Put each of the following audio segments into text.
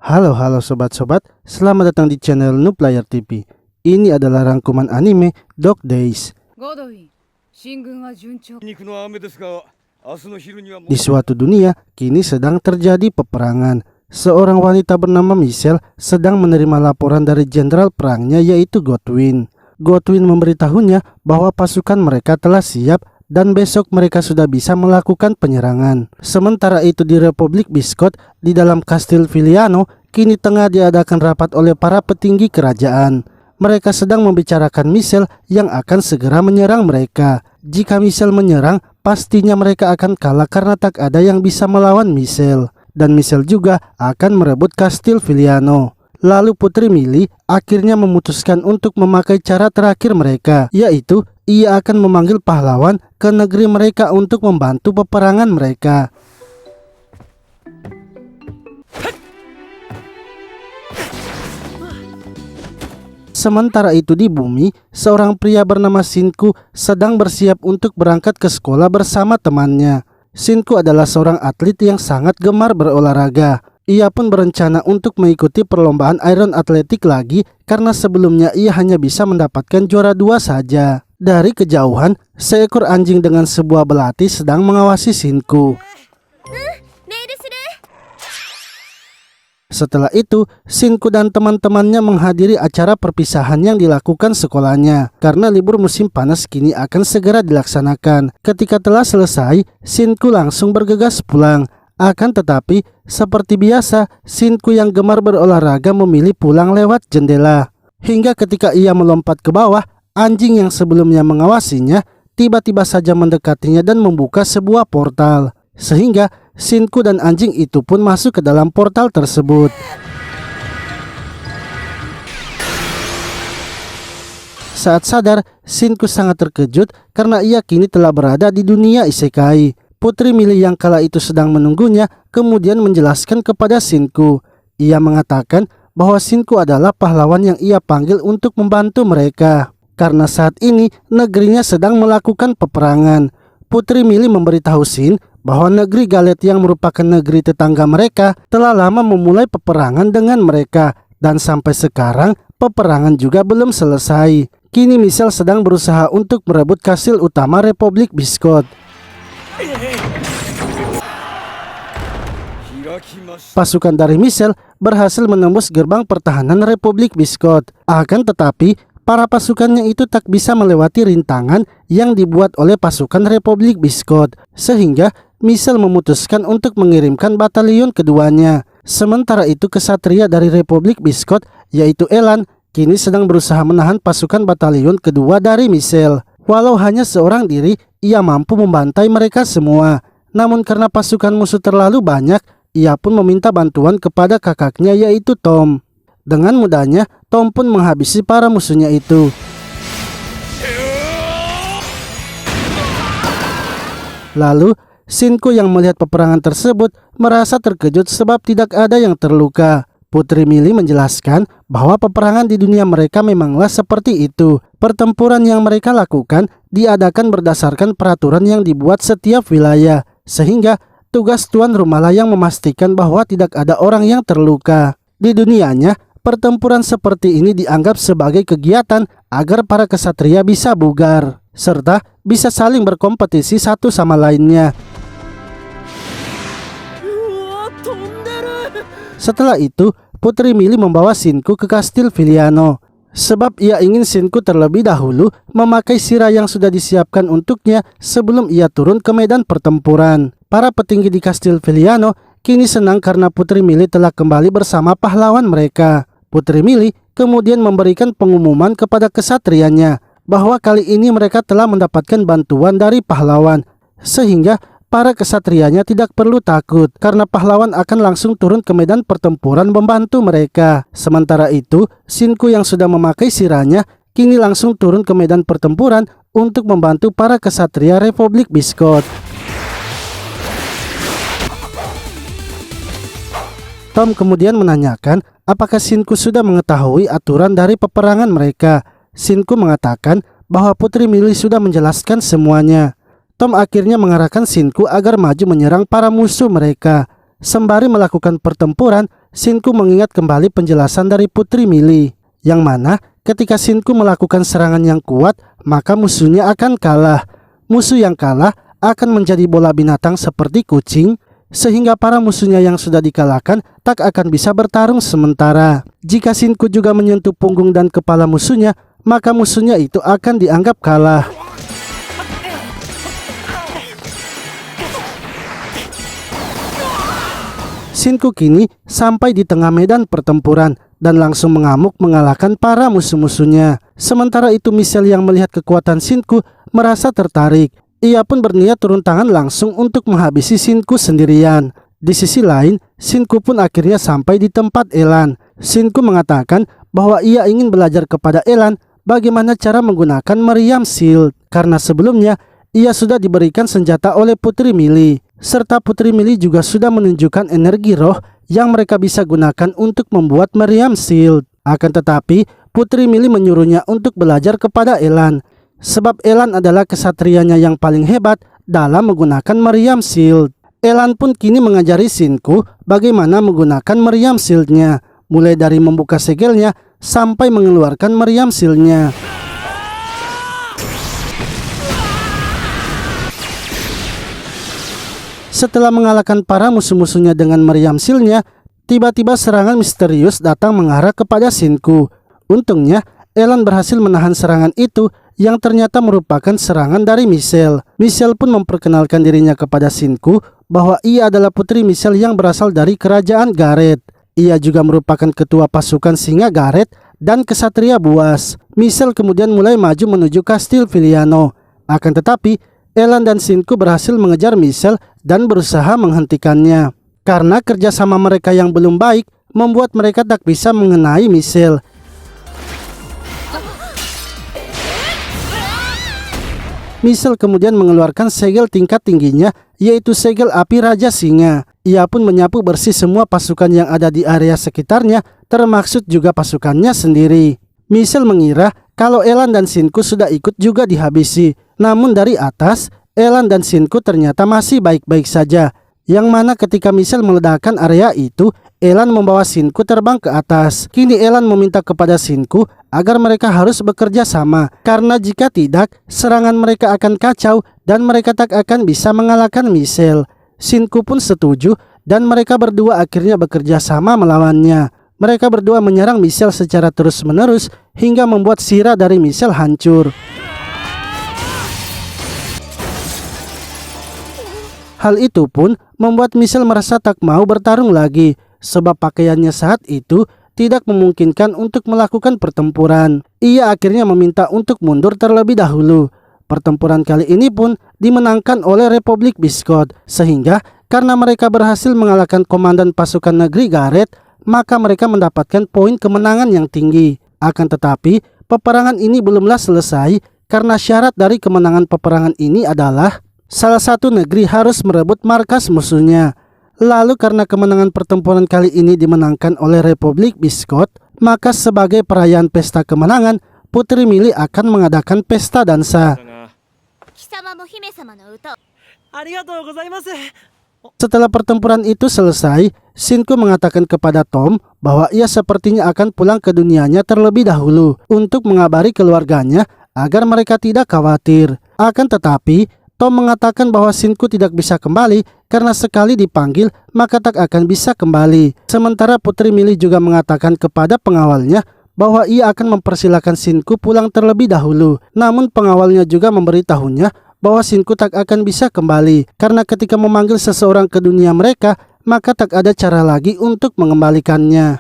Halo sobat-sobat, selamat datang di channel Noob Player TV. Ini adalah rangkuman anime Dog Days. Di suatu dunia, kini sedang terjadi peperangan. Seorang wanita bernama Michelle sedang menerima laporan dari jenderal perangnya, yaitu Godwin. Godwin memberitahunya bahwa pasukan mereka telah siap dan besok mereka sudah bisa melakukan penyerangan. Sementara itu di Republik Biscot, di dalam Kastil Viliano, kini tengah diadakan rapat oleh para petinggi kerajaan. Mereka sedang membicarakan Michelle yang akan segera menyerang mereka. Jika Michelle menyerang, pastinya mereka akan kalah karena tak ada yang bisa melawan Michelle. Dan Michelle juga akan merebut Kastil Viliano. Lalu Putri Millie akhirnya memutuskan untuk memakai cara terakhir mereka, yaitu ia akan memanggil pahlawan ke negeri mereka untuk membantu peperangan mereka. Sementara itu di bumi, seorang pria bernama Shinku sedang bersiap untuk berangkat ke sekolah bersama temannya. Shinku adalah seorang atlet yang sangat gemar berolahraga. Ia pun berencana untuk mengikuti perlombaan Iron Athletic lagi karena sebelumnya ia hanya bisa mendapatkan juara 2 saja. Dari kejauhan, seekor anjing dengan sebuah belati sedang mengawasi Shinku. Setelah itu, Shinku dan teman-temannya menghadiri acara perpisahan yang dilakukan sekolahnya. Karena libur musim panas kini akan segera dilaksanakan. Ketika telah selesai, Shinku langsung bergegas pulang. Akan tetapi, seperti biasa, Shinku yang gemar berolahraga memilih pulang lewat jendela. Hingga ketika ia melompat ke bawah, anjing yang sebelumnya mengawasinya tiba-tiba saja mendekatinya dan membuka sebuah portal. Sehingga Shinku dan anjing itu pun masuk ke dalam portal tersebut. Saat sadar, Shinku sangat terkejut karena ia kini telah berada di dunia isekai. Putri Millie yang kala itu sedang menunggunya kemudian menjelaskan kepada Shinku. Ia mengatakan bahwa Shinku adalah pahlawan yang ia panggil untuk membantu mereka. Karena saat ini negerinya sedang melakukan peperangan. Putri Millie memberitahu Shin bahwa negeri Galet yang merupakan negeri tetangga mereka telah lama memulai peperangan dengan mereka. Dan sampai sekarang peperangan juga belum selesai. Kini Michelle sedang berusaha untuk merebut kastil utama Republik Biscot. Pasukan dari Michelle berhasil menembus gerbang pertahanan Republik Biscot. Akan tetapi, para pasukannya itu tak bisa melewati rintangan yang dibuat oleh pasukan Republik Biscot. Sehingga Michelle memutuskan untuk mengirimkan batalion keduanya. Sementara itu kesatria dari Republik Biscot, yaitu Elan, kini sedang berusaha menahan pasukan batalion kedua dari Michelle. Walau hanya seorang diri, ia mampu membantai mereka semua. Namun karena pasukan musuh terlalu banyak, ia pun meminta bantuan kepada kakaknya, yaitu Tom. Dengan mudahnya, Tom pun menghabisi para musuhnya itu. Lalu, Shinku yang melihat peperangan tersebut merasa terkejut sebab tidak ada yang terluka. Putri Millie menjelaskan bahwa peperangan di dunia mereka memanglah seperti itu. Pertempuran yang mereka lakukan diadakan berdasarkan peraturan yang dibuat setiap wilayah. Sehingga tugas tuan rumahlah yang memastikan bahwa tidak ada orang yang terluka. Di dunianya, pertempuran seperti ini dianggap sebagai kegiatan agar para kesatria bisa bugar, serta bisa saling berkompetisi satu sama lainnya. Setelah itu, Putri Millie membawa Shinku ke Kastil Viliano. Sebab ia ingin Shinku terlebih dahulu memakai sirah yang sudah disiapkan untuknya sebelum ia turun ke medan pertempuran. Para petinggi di Kastil Viliano kini senang karena Putri Millie telah kembali bersama pahlawan mereka. Putri Millie kemudian memberikan pengumuman kepada kesatrianya bahwa kali ini mereka telah mendapatkan bantuan dari pahlawan. Sehingga para kesatrianya tidak perlu takut karena pahlawan akan langsung turun ke medan pertempuran membantu mereka. Sementara itu, Shinku yang sudah memakai sirahnya kini langsung turun ke medan pertempuran untuk membantu para kesatria Republik Biscot. Tom kemudian menanyakan apakah Shinku sudah mengetahui aturan dari peperangan mereka. Shinku mengatakan bahwa Putri Millie sudah menjelaskan semuanya. Tom akhirnya mengarahkan Shinku agar maju menyerang para musuh mereka. Sembari melakukan pertempuran, Shinku mengingat kembali penjelasan dari Putri Mili, yang mana ketika Shinku melakukan serangan yang kuat, maka musuhnya akan kalah. Musuh yang kalah akan menjadi bola binatang seperti kucing, sehingga para musuhnya yang sudah dikalahkan tak akan bisa bertarung sementara. Jika Shinku juga menyentuh punggung dan kepala musuhnya, maka musuhnya itu akan dianggap kalah. Shinku kini sampai di tengah medan pertempuran dan langsung mengamuk mengalahkan para musuh-musuhnya. Sementara itu Michelle yang melihat kekuatan Shinku merasa tertarik. Ia pun berniat turun tangan langsung untuk menghabisi Shinku sendirian. Di sisi lain, Shinku pun akhirnya sampai di tempat Elan. Shinku mengatakan bahwa ia ingin belajar kepada Elan bagaimana cara menggunakan meriam shield, karena sebelumnya ia sudah diberikan senjata oleh Putri Mili. Serta Putri Mili juga sudah menunjukkan energi roh yang mereka bisa gunakan untuk membuat meriam shield. Akan tetapi Putri Mili menyuruhnya untuk belajar kepada Elan, sebab Elan adalah kesatrianya yang paling hebat dalam menggunakan meriam shield. Elan pun kini mengajari Shinku bagaimana menggunakan meriam shieldnya, mulai dari membuka segelnya sampai mengeluarkan meriam shieldnya. Setelah mengalahkan para musuh-musuhnya dengan meriam shieldnya, tiba-tiba serangan misterius datang mengarah kepada Shinku. Untungnya Elan berhasil menahan serangan itu yang ternyata merupakan serangan dari Michelle. Michelle pun memperkenalkan dirinya kepada Shinku bahwa ia adalah Putri Michelle yang berasal dari kerajaan Gareth. Ia juga merupakan ketua pasukan singa Gareth dan kesatria buas. Michelle kemudian mulai maju menuju Kastil Viliano. Akan tetapi Elan dan Shinku berhasil mengejar Michelle dan berusaha menghentikannya. Karena kerjasama mereka yang belum baik membuat mereka tak bisa mengenai Michelle. Michelle kemudian mengeluarkan segel tingkat tingginya, yaitu segel api Raja Singa. Ia pun menyapu bersih semua pasukan yang ada di area sekitarnya, termaksud juga pasukannya sendiri. Michelle mengira kalau Elan dan Shinku sudah ikut juga dihabisi. Namun dari atas, Elan dan Shinku ternyata masih baik-baik saja. Yang mana ketika Michelle meledakkan area itu, Elan membawa Shinku terbang ke atas. Kini Elan meminta kepada Shinku agar mereka harus bekerja sama, karena jika tidak, serangan mereka akan kacau dan mereka tak akan bisa mengalahkan Michelle. Shinku pun setuju dan mereka berdua akhirnya bekerja sama melawannya. Mereka berdua menyerang Michelle secara terus-menerus hingga membuat sirah dari Michelle hancur. Hal itu pun membuat Michelle merasa tak mau bertarung lagi, sebab pakaiannya saat itu tidak memungkinkan untuk melakukan pertempuran. Ia akhirnya meminta untuk mundur terlebih dahulu. Pertempuran kali ini pun dimenangkan oleh Republik Biscot, sehingga karena mereka berhasil mengalahkan komandan pasukan negeri Gareth, maka mereka mendapatkan poin kemenangan yang tinggi. Akan tetapi, peperangan ini belumlah selesai, karena syarat dari kemenangan peperangan ini adalah salah satu negeri harus merebut markas musuhnya. Lalu karena kemenangan pertempuran kali ini dimenangkan oleh Republik Biscot, maka sebagai perayaan pesta kemenangan, Putri Mili akan mengadakan pesta dansa. Setelah pertempuran itu selesai, Shinku mengatakan kepada Tom bahwa ia sepertinya akan pulang ke dunianya terlebih dahulu untuk mengabari keluarganya agar mereka tidak khawatir. Akan tetapi Tom mengatakan bahwa Shinku tidak bisa kembali karena sekali dipanggil maka tak akan bisa kembali. Sementara Putri Mili juga mengatakan kepada pengawalnya bahwa ia akan mempersilahkan Shinku pulang terlebih dahulu. Namun pengawalnya juga memberitahunya bahwa Shinku tak akan bisa kembali karena ketika memanggil seseorang ke dunia mereka, maka tak ada cara lagi untuk mengembalikannya.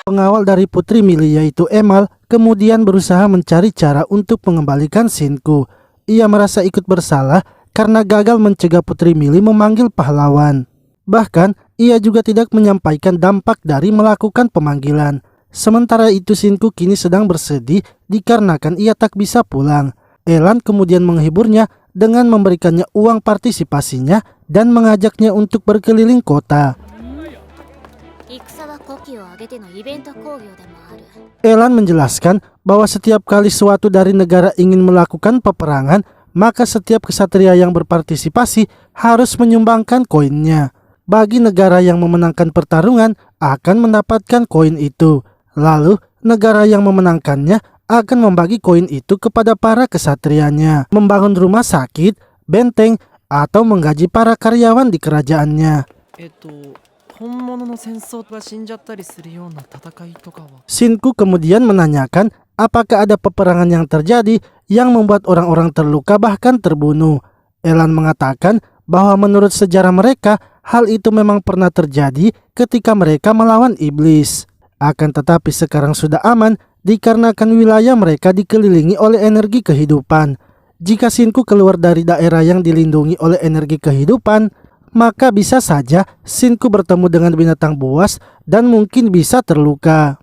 Pengawal dari Putri Mili yaitu Emal kemudian berusaha mencari cara untuk mengembalikan Shinku. Ia merasa ikut bersalah karena gagal mencegah Putri Mili memanggil pahlawan. Bahkan ia juga tidak menyampaikan dampak dari melakukan pemanggilan. Sementara itu Shinku kini sedang bersedih dikarenakan ia tak bisa pulang. Elan kemudian menghiburnya dengan memberikannya uang partisipasinya dan mengajaknya untuk berkeliling kota. Elan menjelaskan bahwa setiap kali suatu dari negara ingin melakukan peperangan, maka setiap kesatria yang berpartisipasi harus menyumbangkan koinnya. Bagi negara yang memenangkan pertarungan akan mendapatkan koin itu. Lalu negara yang memenangkannya akan membagi koin itu kepada para kesatrianya, membangun rumah sakit, benteng, atau menggaji para karyawan di kerajaannya. 本物の戦争が死んじゃったりするような戦いとかは Shinku kemudian menanyakan apakah ada peperangan yang terjadi yang membuat orang-orang terluka bahkan terbunuh. Elan mengatakan bahwa menurut sejarah mereka, hal itu memang pernah terjadi ketika mereka melawan iblis. Akan tetapi sekarang sudah aman dikarenakan wilayah mereka dikelilingi oleh energi kehidupan. Jika Shinku keluar dari daerah yang dilindungi oleh energi kehidupan, maka bisa saja Shinku bertemu dengan binatang buas dan mungkin bisa terluka.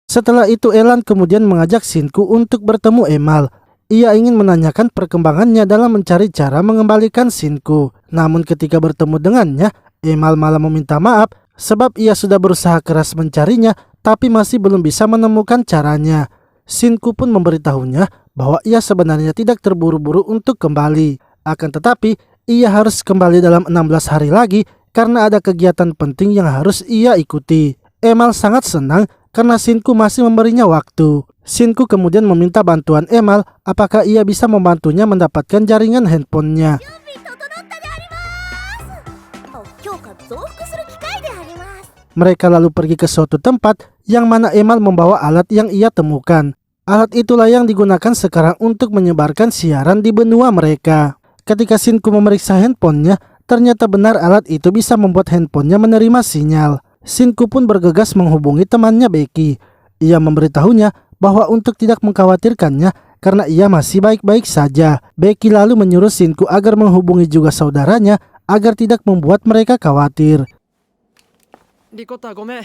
Setelah itu Elan kemudian mengajak Shinku untuk bertemu Emal. Ia ingin menanyakan perkembangannya dalam mencari cara mengembalikan Shinku. Namun ketika bertemu dengannya, Emal malah meminta maaf sebab ia sudah berusaha keras mencarinya tapi masih belum bisa menemukan caranya. Shinku pun memberitahunya bahwa ia sebenarnya tidak terburu-buru untuk kembali. Akan tetapi, ia harus kembali dalam 16 hari lagi karena ada kegiatan penting yang harus ia ikuti. Emal sangat senang karena Shinku masih memberinya waktu. Shinku kemudian meminta bantuan Emal apakah ia bisa membantunya mendapatkan jaringan handphonenya. Mereka lalu pergi ke suatu tempat yang mana Emal membawa alat yang ia temukan. Alat itulah yang digunakan sekarang untuk menyebarkan siaran di benua mereka. Ketika Shinku memeriksa handphonenya, ternyata benar alat itu bisa membuat handphonenya menerima sinyal. Shinku pun bergegas menghubungi temannya Becky. Ia memberitahunya bahwa untuk tidak mengkhawatirkannya karena ia masih baik-baik saja. Becky lalu menyuruh Shinku agar menghubungi juga saudaranya agar tidak membuat mereka khawatir. Rikota, gomen.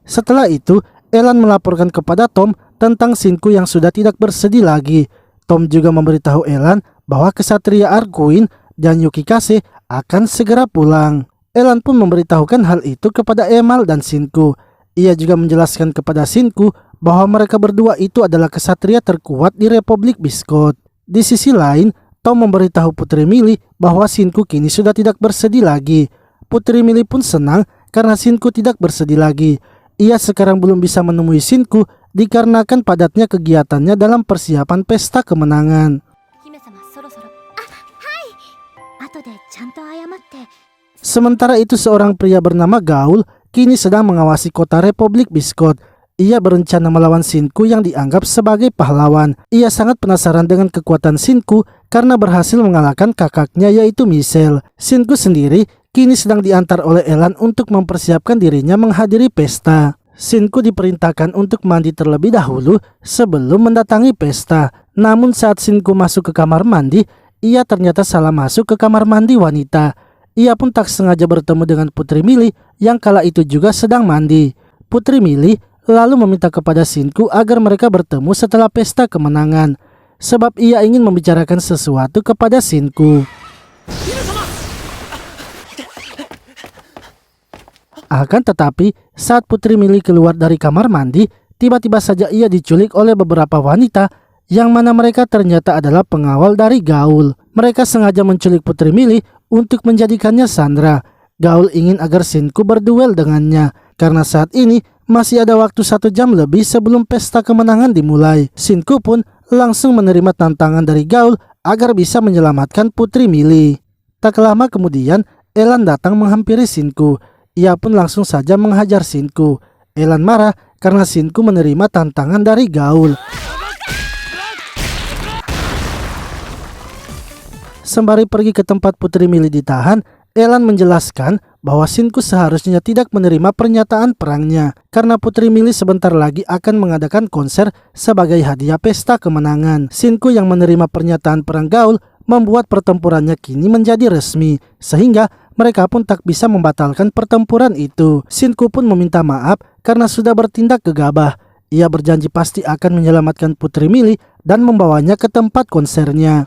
Setelah itu, Elan melaporkan kepada Tom tentang Shinku yang sudah tidak bersedih lagi. Tom juga memberitahu Elan bahwa kesatria Arkuin dan Yukikase akan segera pulang. Elan pun memberitahukan hal itu kepada Emal dan Shinku. Ia juga menjelaskan kepada Shinku bahwa mereka berdua itu adalah kesatria terkuat di Republik Biscuit. Di sisi lain, Tom memberitahu Putri Mili bahwa Shinku kini sudah tidak bersedih lagi. Putri Mili pun senang karena Shinku tidak bersedih lagi. Ia sekarang belum bisa menemui Shinku dikarenakan padatnya kegiatannya dalam persiapan pesta kemenangan. Sementara itu seorang pria bernama Gaul kini sedang mengawasi kota Republik Biscuit. Ia berencana melawan Shinku yang dianggap sebagai pahlawan. Ia sangat penasaran dengan kekuatan Shinku karena berhasil mengalahkan kakaknya yaitu Michelle. Shinku sendiri kini sedang diantar oleh Elan untuk mempersiapkan dirinya menghadiri pesta. Shinku diperintahkan untuk mandi terlebih dahulu sebelum mendatangi pesta. Namun saat Shinku masuk ke kamar mandi, ia ternyata salah masuk ke kamar mandi wanita. Ia pun tak sengaja bertemu dengan Putri Mili yang kala itu juga sedang mandi. Putri Mili lalu meminta kepada Shinku agar mereka bertemu setelah pesta kemenangan, sebab ia ingin membicarakan sesuatu kepada Shinku. Akan tetapi, saat Putri Mili keluar dari kamar mandi, tiba-tiba saja ia diculik oleh beberapa wanita yang mana mereka ternyata adalah pengawal dari Gaul. Mereka sengaja menculik Putri Mili untuk menjadikannya sandera. Gaul ingin agar Shinku berduel dengannya, karena saat ini masih ada waktu 1 jam lebih sebelum pesta kemenangan dimulai. Shinku pun langsung menerima tantangan dari Gaul agar bisa menyelamatkan Putri Mili. Tak lama kemudian, Elan datang menghampiri Shinku. Ia pun langsung saja menghajar Shinku. Elan marah karena Shinku menerima tantangan dari Gaul. Sembari pergi ke tempat Putri Mili ditahan, Elan menjelaskan bahwa Shinku seharusnya tidak menerima pernyataan perangnya karena Putri Mili sebentar lagi akan mengadakan konser sebagai hadiah pesta kemenangan. Shinku yang menerima pernyataan perang Gaul membuat pertempurannya kini menjadi resmi, sehingga mereka pun tak bisa membatalkan pertempuran itu. Shinku pun meminta maaf karena sudah bertindak gegabah. Ia berjanji pasti akan menyelamatkan Putri Mili dan membawanya ke tempat konsernya.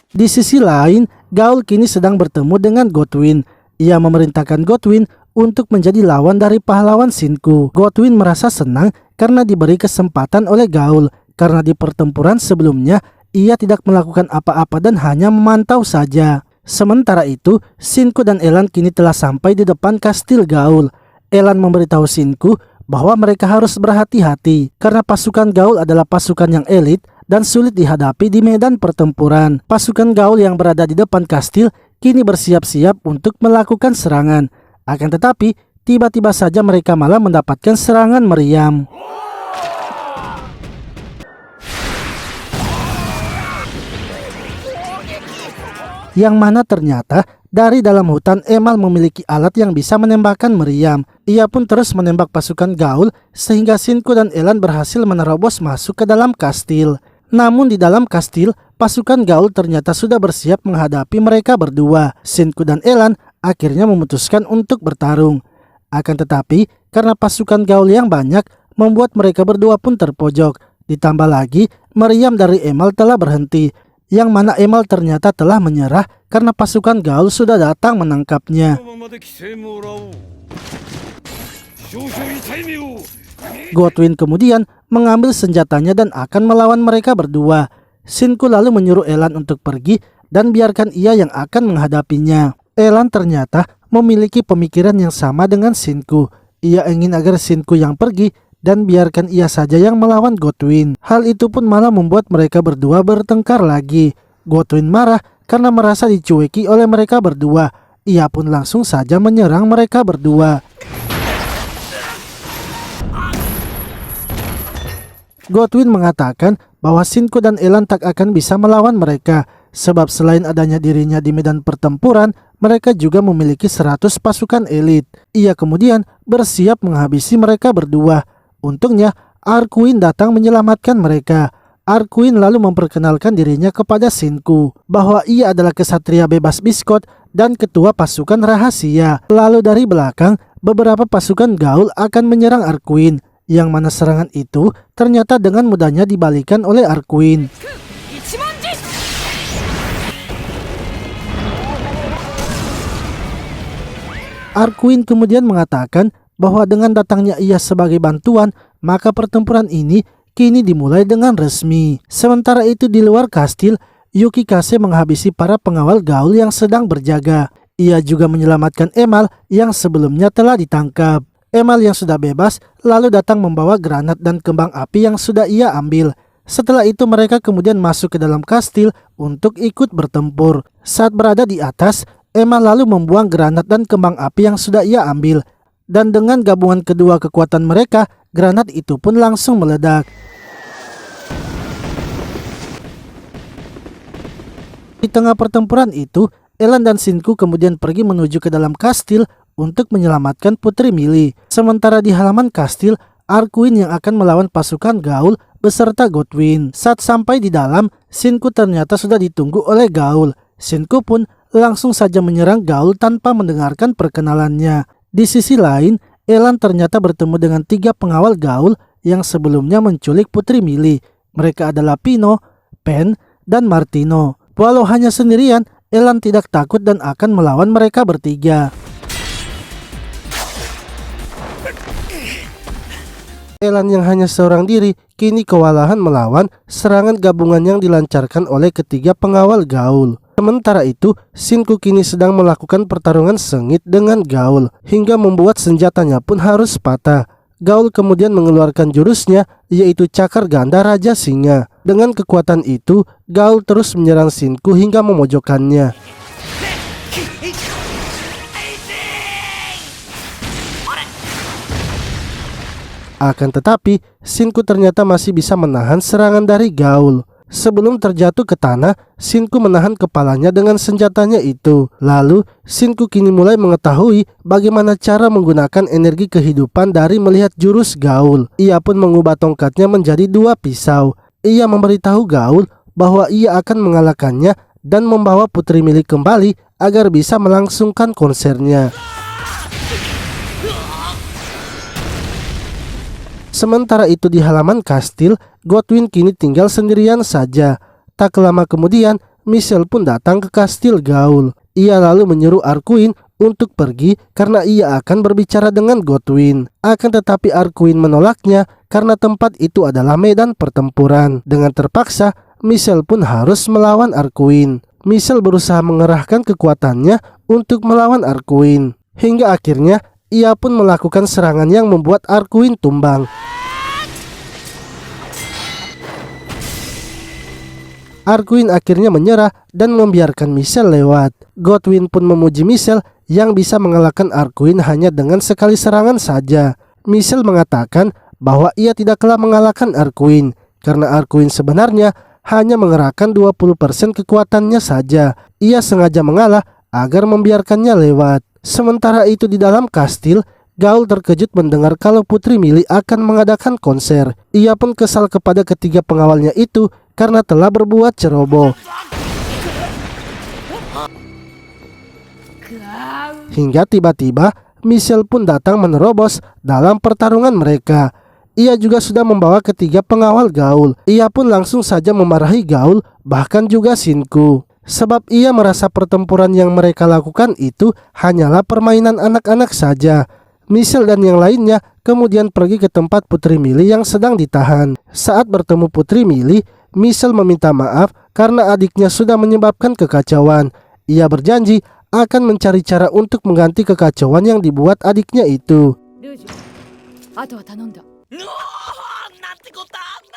Di sisi lain, Gaul kini sedang bertemu dengan Godwin. Ia memerintahkan Godwin untuk menjadi lawan dari pahlawan Shinku. Godwin merasa senang karena diberi kesempatan oleh Gaul, karena di pertempuran sebelumnya ia tidak melakukan apa-apa dan hanya memantau saja. Sementara itu, Shinku dan Elan kini telah sampai di depan kastil Gaul. Elan memberitahu Shinku bahwa mereka harus berhati-hati karena pasukan Gaul adalah pasukan yang elit dan sulit dihadapi di medan pertempuran. Pasukan Gaul yang berada di depan kastil kini bersiap-siap untuk melakukan serangan. Akan tetapi, tiba-tiba saja mereka malah mendapatkan serangan meriam. Yang mana ternyata dari dalam hutan Emal memiliki alat yang bisa menembakkan meriam. Ia pun terus menembak pasukan Gaul sehingga Shinku dan Elan berhasil menerobos masuk ke dalam kastil. Namun di dalam kastil, pasukan Gaul ternyata sudah bersiap menghadapi mereka berdua. Shinku dan Elan akhirnya memutuskan untuk bertarung. Akan tetapi, karena pasukan Gaul yang banyak, membuat mereka berdua pun terpojok. Ditambah lagi, meriam dari Emal telah berhenti, yang mana Emal ternyata telah menyerah karena pasukan Gaul sudah datang menangkapnya. Godwin kemudian mengambil senjatanya dan akan melawan mereka berdua. Shinku lalu menyuruh Elan untuk pergi dan biarkan ia yang akan menghadapinya. Elan ternyata memiliki pemikiran yang sama dengan Shinku. Ia ingin agar Shinku yang pergi dan biarkan ia saja yang melawan Godwin. Hal itu pun malah membuat mereka berdua bertengkar lagi. Godwin marah karena merasa dicueki oleh mereka berdua. Ia pun langsung saja menyerang mereka berdua. Godwin mengatakan bahwa Shinku dan Elan tak akan bisa melawan mereka, sebab selain adanya dirinya di medan pertempuran, mereka juga memiliki 100 pasukan elit. Ia kemudian bersiap menghabisi mereka berdua. Untungnya, Arkuin datang menyelamatkan mereka. Arkuin lalu memperkenalkan dirinya kepada Shinku bahwa ia adalah kesatria bebas Biskot dan ketua pasukan rahasia. Lalu dari belakang, beberapa pasukan Gaul akan menyerang Arkuin, yang mana serangan itu ternyata dengan mudahnya dibalikan oleh Arkuin. Arkuin kemudian mengatakan bahwa dengan datangnya ia sebagai bantuan, maka pertempuran ini kini dimulai dengan resmi. Sementara itu di luar kastil, Yukikase menghabisi para pengawal Gaul yang sedang berjaga. Ia juga menyelamatkan Emal yang sebelumnya telah ditangkap. Emal yang sudah bebas lalu datang membawa granat dan kembang api yang sudah ia ambil. Setelah itu mereka kemudian masuk ke dalam kastil untuk ikut bertempur. Saat berada di atas, Emal lalu membuang granat dan kembang api yang sudah ia ambil. Dan dengan gabungan kedua kekuatan mereka, granat itu pun langsung meledak. Di tengah pertempuran itu, Elan dan Shinku kemudian pergi menuju ke dalam kastil untuk menyelamatkan Putri Mili. Sementara di halaman kastil, Arkuin yang akan melawan pasukan Gaul beserta Godwin. Saat sampai di dalam, Shinku ternyata sudah ditunggu oleh Gaul. Shinku pun langsung saja menyerang Gaul tanpa mendengarkan perkenalannya. Di sisi lain, Elan ternyata bertemu dengan 3 pengawal Gaul yang sebelumnya menculik Putri Mili. Mereka adalah Pino, Pen, dan Martino. Walau hanya sendirian, Elan tidak takut dan akan melawan mereka bertiga. Elan yang hanya seorang diri kini kewalahan melawan serangan gabungan yang dilancarkan oleh ketiga pengawal Gaul. Sementara itu, Shinku kini sedang melakukan pertarungan sengit dengan Gaul hingga membuat senjatanya pun harus patah. Gaul kemudian mengeluarkan jurusnya, yaitu Cakar Ganda Raja Singa. Dengan kekuatan itu, Gaul terus menyerang Shinku hingga memojokkannya. Akan tetapi, Shinku ternyata masih bisa menahan serangan dari Gaul. Sebelum terjatuh ke tanah, Shinku menahan kepalanya dengan senjatanya itu. Lalu, Shinku kini mulai mengetahui bagaimana cara menggunakan energi kehidupan dari melihat jurus Gaul. Ia pun mengubah tongkatnya menjadi 2 pisau. Ia memberitahu Gaul bahwa ia akan mengalahkannya dan membawa Putri Mili kembali agar bisa melangsungkan konsernya. Sementara itu di halaman kastil, Godwin kini tinggal sendirian saja. Tak lama kemudian, Michelle pun datang ke kastil Gaul. Ia lalu menyuruh Arkuin untuk pergi karena ia akan berbicara dengan Godwin. Akan tetapi Arkuin menolaknya karena tempat itu adalah medan pertempuran. Dengan terpaksa, Michelle pun harus melawan Arkuin. Michelle berusaha mengerahkan kekuatannya untuk melawan Arkuin. Hingga akhirnya ia pun melakukan serangan yang membuat Arkuin tumbang. Arkuin akhirnya menyerah dan membiarkan Michelle lewat. Godwin pun memuji Michelle yang bisa mengalahkan Arkuin hanya dengan sekali serangan saja. Michelle mengatakan bahwa ia tidaklah mengalahkan Arkuin karena Arkuin sebenarnya hanya mengerahkan 20% kekuatannya saja. Ia sengaja mengalah agar membiarkannya lewat. Sementara itu di dalam kastil, Gaul terkejut mendengar kalau Putri Mili akan mengadakan konser. Ia pun kesal kepada ketiga pengawalnya itu karena telah berbuat ceroboh. Hingga tiba-tiba Michelle pun datang menerobos dalam pertarungan mereka. Ia juga sudah membawa ketiga pengawal Gaul. Ia pun langsung saja memarahi Gaul, bahkan juga Shinku. Sebab ia merasa pertempuran yang mereka lakukan itu hanyalah permainan anak-anak saja. Michelle dan yang lainnya kemudian pergi ke tempat Putri Mili yang sedang ditahan. Saat bertemu Putri Mili, Michelle meminta maaf karena adiknya sudah menyebabkan kekacauan. Ia berjanji akan mencari cara untuk mengganti kekacauan yang dibuat adiknya itu.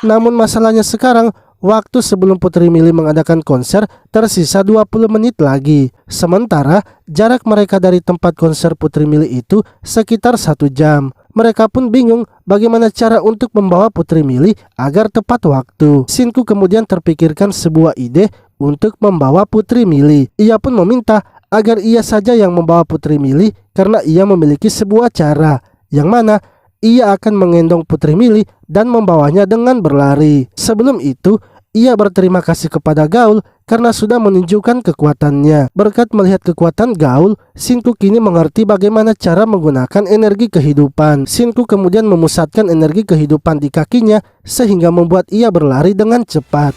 Namun masalahnya sekarang, waktu sebelum Putri Mili mengadakan konser tersisa 20 menit lagi. Sementara jarak mereka dari tempat konser Putri Mili itu sekitar 1 jam. Mereka pun bingung bagaimana cara untuk membawa Putri Mili agar tepat waktu. Shinku kemudian terpikirkan sebuah ide untuk membawa Putri Mili. Ia pun meminta agar ia saja yang membawa Putri Mili karena ia memiliki sebuah cara yang mana ia akan menggendong Putri Mili dan membawanya dengan berlari. Sebelum itu, ia berterima kasih kepada Gaul karena sudah menunjukkan kekuatannya. Berkat melihat kekuatan Gaul, Shinku kini mengerti bagaimana cara menggunakan energi kehidupan. Shinku kemudian memusatkan energi kehidupan di kakinya sehingga membuat ia berlari dengan cepat.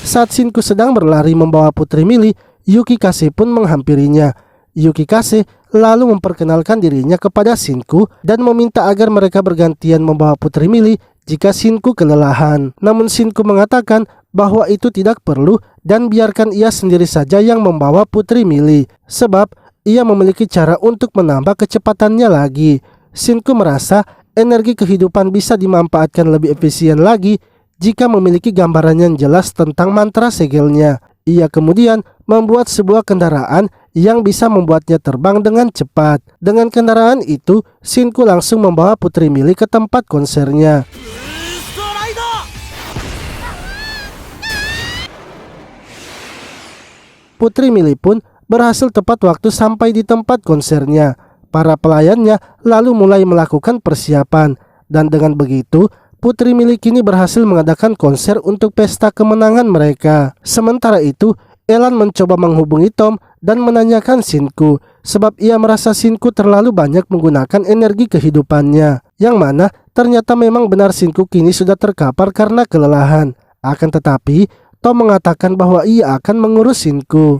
Saat Shinku sedang berlari membawa Putri Mili, Yukikase pun menghampirinya. Yukikase lalu memperkenalkan dirinya kepada Shinku dan meminta agar mereka bergantian membawa Putri Mili jika Shinku kelelahan. Namun Shinku mengatakan bahwa itu tidak perlu dan biarkan ia sendiri saja yang membawa Putri Mili, sebab ia memiliki cara untuk menambah kecepatannya lagi. Shinku merasa energi kehidupan bisa dimanfaatkan lebih efisien lagi jika memiliki gambaran yang jelas tentang mantra segelnya. Ia kemudian membuat sebuah kendaraan yang bisa membuatnya terbang dengan cepat. Dengan kendaraan itu, Shinku langsung membawa Putri Mili ke tempat konsernya. Putri Mili pun berhasil tepat waktu sampai di tempat konsernya. Para pelayannya lalu mulai melakukan persiapan, dan dengan begitu Putri Mili kini berhasil mengadakan konser untuk pesta kemenangan mereka. Sementara itu, Elan mencoba menghubungi Tom dan menanyakan Shinku, sebab ia merasa Shinku terlalu banyak menggunakan energi kehidupannya. Yang mana ternyata memang benar Shinku kini sudah terkapar karena kelelahan. Akan tetapi, Tom mengatakan bahwa ia akan mengurus Shinku.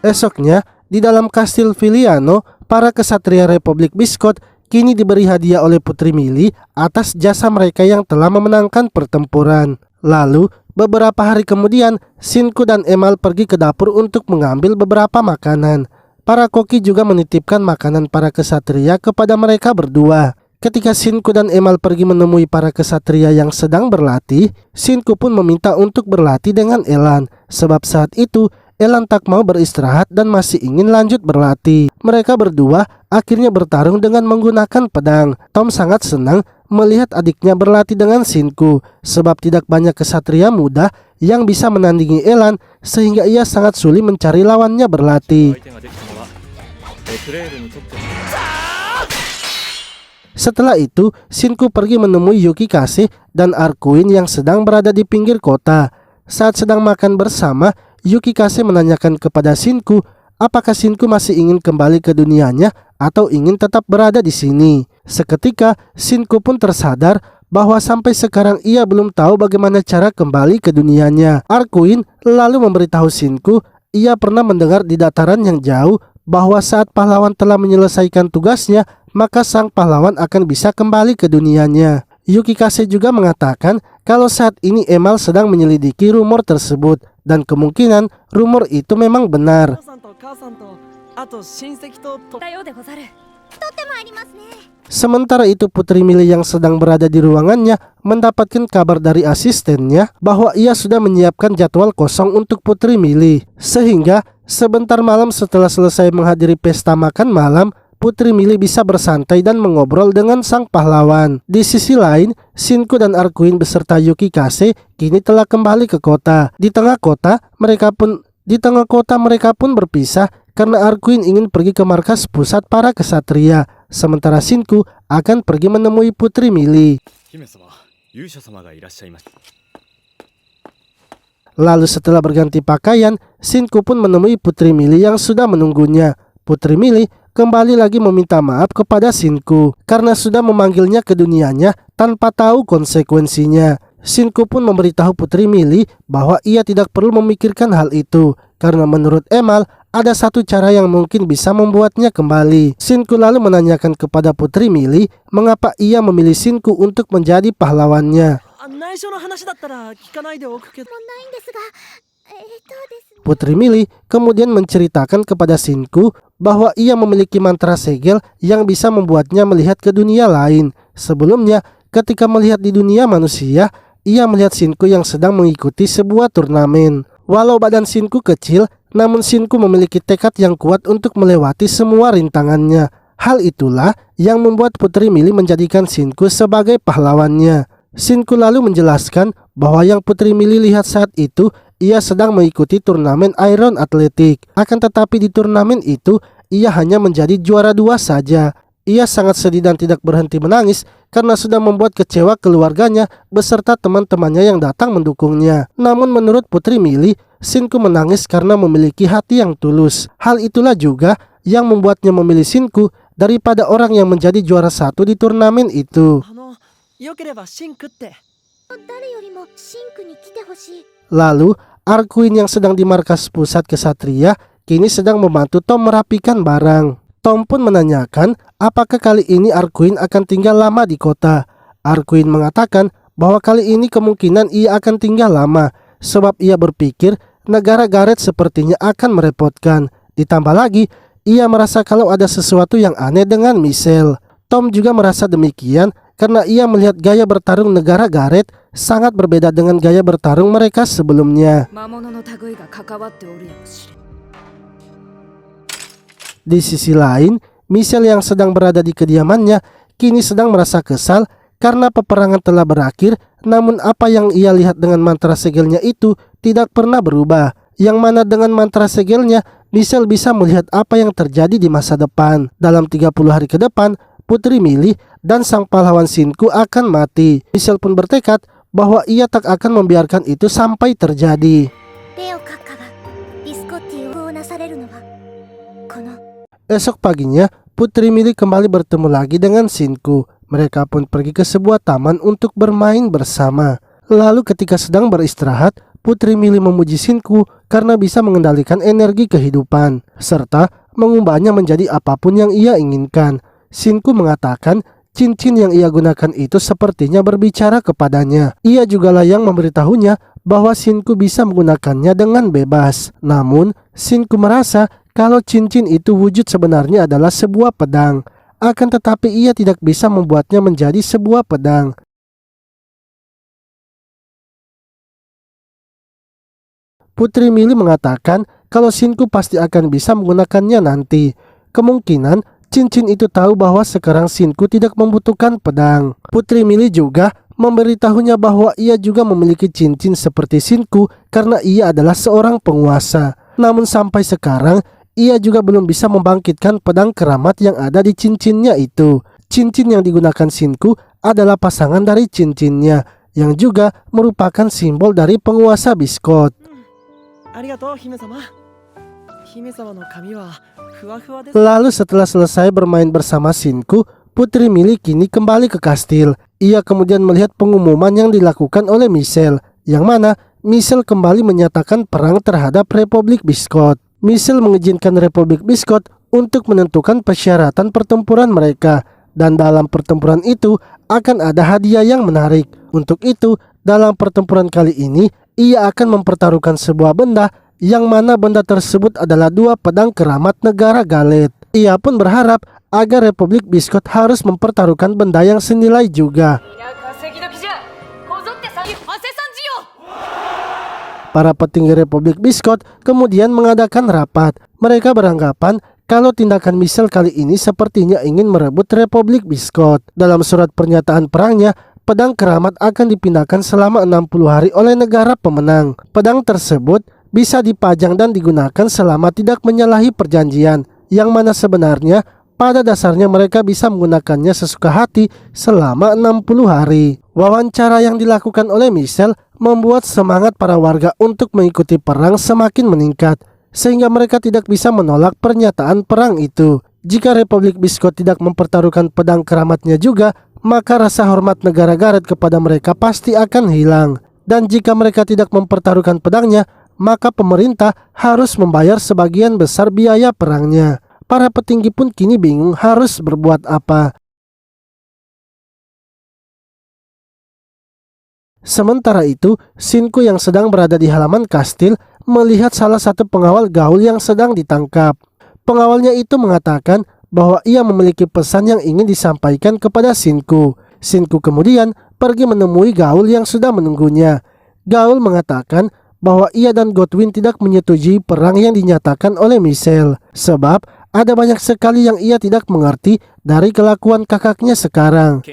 Esoknya, di dalam kastil Viliano, para kesatria Republik Biscot kini diberi hadiah oleh Putri Mili atas jasa mereka yang telah memenangkan pertempuran. Lalu, beberapa hari kemudian, Shinku dan Emal pergi ke dapur untuk mengambil beberapa makanan. Para koki juga menitipkan makanan para kesatria kepada mereka berdua. Ketika Shinku dan Emal pergi menemui para kesatria yang sedang berlatih, Shinku pun meminta untuk berlatih dengan Elan, sebab saat itu Elan tak mau beristirahat dan masih ingin lanjut berlatih. Mereka berdua akhirnya bertarung dengan menggunakan pedang. Tom sangat senang melihat adiknya berlatih dengan Shinku, sebab tidak banyak kesatria muda yang bisa menandingi Elan, sehingga ia sangat sulit mencari lawannya berlatih. Setelah itu, Shinku pergi menemui Yukikase dan Arkuin yang sedang berada di pinggir kota. Saat sedang makan bersama, Yukikase menanyakan kepada Shinku apakah Shinku masih ingin kembali ke dunianya atau ingin tetap berada di sini. Seketika, Shinku pun tersadar bahwa sampai sekarang ia belum tahu bagaimana cara kembali ke dunianya. Arkuin lalu memberitahu Shinku ia pernah mendengar di dataran yang jauh bahwa saat pahlawan telah menyelesaikan tugasnya, maka sang pahlawan akan bisa kembali ke dunianya. Yukikase juga mengatakan kalau saat ini Emal sedang menyelidiki rumor tersebut dan kemungkinan rumor itu memang benar. お父さんと母さんとあと親戚とだようでござる。とってもありますね。 Sementara itu Putri Mili yang sedang berada di ruangannya mendapatkan kabar dari asistennya bahwa ia sudah menyiapkan jadwal kosong untuk Putri Mili. Sehingga sebentar malam setelah selesai menghadiri pesta makan malam, Putri Mili bisa bersantai dan mengobrol dengan sang pahlawan. Di sisi lain, Shinku dan Arkuin beserta Yukikase kini telah kembali ke kota. Di tengah kota mereka pun berpisah karena Arkuin ingin pergi ke markas pusat para kesatria, sementara Shinku akan pergi menemui Putri Mili. 姫様、勇者様がいらっしゃいます。 Lalu setelah berganti pakaian, Shinku pun menemui Putri Mili yang sudah menunggunya. Putri Mili kembali lagi meminta maaf kepada Shinku karena sudah memanggilnya ke dunianya tanpa tahu konsekuensinya. Shinku pun memberitahu Putri Mili bahwa ia tidak perlu memikirkan hal itu karena menurut Emal ada satu cara yang mungkin bisa membuatnya kembali. Shinku lalu menanyakan kepada Putri Mili mengapa ia memilih Shinku untuk menjadi pahlawannya. 内緒の話だったら聞かないでおくけどもうないんですが、ですね。 Putri Mili kemudian menceritakan kepada Shinku bahwa ia memiliki mantra segel yang bisa membuatnya melihat ke dunia lain. Sebelumnya, ketika melihat di dunia manusia, ia melihat Shinku yang sedang mengikuti sebuah turnamen. Walau badan Shinku kecil, namun Shinku memiliki tekad yang kuat untuk melewati semua rintangannya. Hal itulah yang membuat Putri Mili menjadikan Shinku sebagai pahlawannya. Shinku lalu menjelaskan bahwa yang Putri Mili lihat saat itu ia sedang mengikuti turnamen Iron Athletic. Akan tetapi di turnamen itu ia hanya menjadi juara 2 saja. Ia sangat sedih dan tidak berhenti menangis karena sudah membuat kecewa keluarganya beserta teman-temannya yang datang mendukungnya. Namun menurut Putri Mili, Shinku menangis karena memiliki hati yang tulus. Hal itulah juga yang membuatnya memilih Shinku daripada orang yang menjadi juara 1 di turnamen itu. よければシンクって。誰よりもシンクに来てほしい。 Lalu, Arkuin yang sedang di markas pusat kesatria kini sedang membantu Tom merapikan barang. Tom pun menanyakan apakah kali ini Arkuin akan tinggal lama di kota. Arkuin mengatakan bahwa kali ini kemungkinan ia akan tinggal lama sebab ia berpikir negara Gareth sepertinya akan merepotkan. Ditambah lagi, ia merasa kalau ada sesuatu yang aneh dengan Michelle. Tom juga merasa demikian karena ia melihat gaya bertarung negara Gareth sangat berbeda dengan gaya bertarung mereka sebelumnya. 魔物の類が関わっておるやもしれん。 Di sisi lain, Michelle yang sedang berada di kediamannya kini sedang merasa kesal karena peperangan telah berakhir, namun apa yang ia lihat dengan mantra segelnya itu tidak pernah berubah. Yang mana dengan mantra segelnya, Michelle bisa melihat apa yang terjadi di masa depan. Dalam 30 hari ke depan, Putri Mili dan sang pahlawan Shinku akan mati. Michelle pun bertekad bahwa ia tak akan membiarkan itu sampai terjadi. レオ閣下がビスコッティをなされるのはこの Esok paginya, Putri Mili kembali bertemu lagi dengan Shinku. Mereka pun pergi ke sebuah taman untuk bermain bersama. Lalu ketika sedang beristirahat, Putri Mili memuji Shinku karena bisa mengendalikan energi kehidupan, serta mengubahnya menjadi apapun yang ia inginkan. Shinku mengatakan cincin yang ia gunakan itu sepertinya berbicara kepadanya. Ia jugalah yang memberitahunya bahwa Shinku bisa menggunakannya dengan bebas. Namun, Shinku merasa kalau cincin itu wujud sebenarnya adalah sebuah pedang. Akan tetapi ia tidak bisa membuatnya menjadi sebuah pedang. Putri Mili mengatakan kalau Shinku pasti akan bisa menggunakannya nanti. Kemungkinan cincin itu tahu bahwa sekarang Shinku tidak membutuhkan pedang. Putri Mili juga memberitahunya bahwa ia juga memiliki cincin seperti Shinku karena ia adalah seorang penguasa. Namun sampai sekarang, ia juga belum bisa membangkitkan pedang keramat yang ada di cincinnya itu. Cincin yang digunakan Shinku adalah pasangan dari cincinnya, yang juga merupakan simbol dari penguasa Biscot. ありがとう姫様。姫様の髪はふわふわです。 Lalu setelah selesai bermain bersama Shinku, Putri Mili kini kembali ke kastil. Ia kemudian melihat pengumuman yang dilakukan oleh Michelle, yang mana Michelle kembali menyatakan perang terhadap Republik Biscot. Michelle mengizinkan Republik Biscot untuk menentukan persyaratan pertempuran mereka, dan dalam pertempuran itu akan ada hadiah yang menarik. Untuk itu, dalam pertempuran kali ini, ia akan mempertaruhkan sebuah benda, yang mana benda tersebut adalah 2 pedang keramat negara Galet. Ia pun berharap agar Republik Biscot harus mempertaruhkan benda yang senilai juga. Para petinggi Republik Biscot kemudian mengadakan rapat. Mereka beranggapan kalau tindakan Michelle kali ini sepertinya ingin merebut Republik Biscot. Dalam surat pernyataan perangnya, pedang keramat akan dipindahkan selama 60 hari oleh negara pemenang. Pedang tersebut bisa dipajang dan digunakan selama tidak menyalahi perjanjian, yang mana sebenarnya pada dasarnya mereka bisa menggunakannya sesuka hati selama 60 hari. Wawancara yang dilakukan oleh Michelle membuat semangat para warga untuk mengikuti perang semakin meningkat, sehingga mereka tidak bisa menolak pernyataan perang itu. Jika Republik Biscot tidak mempertaruhkan pedang keramatnya juga, maka rasa hormat negara Garet kepada mereka pasti akan hilang. Dan jika mereka tidak mempertaruhkan pedangnya, maka pemerintah harus membayar sebagian besar biaya perangnya. Para petinggi pun kini bingung harus berbuat apa. Sementara itu, Shinku yang sedang berada di halaman kastil melihat salah satu pengawal gaul yang sedang ditangkap. Pengawalnya itu mengatakan bahwa ia memiliki pesan yang ingin disampaikan kepada Shinku. Shinku kemudian pergi menemui gaul yang sudah menunggunya. Gaul mengatakan bahwa ia dan Godwin tidak menyetujui perang yang dinyatakan oleh Michelle, sebab ada banyak sekali yang ia tidak mengerti dari kelakuan kakaknya sekarang.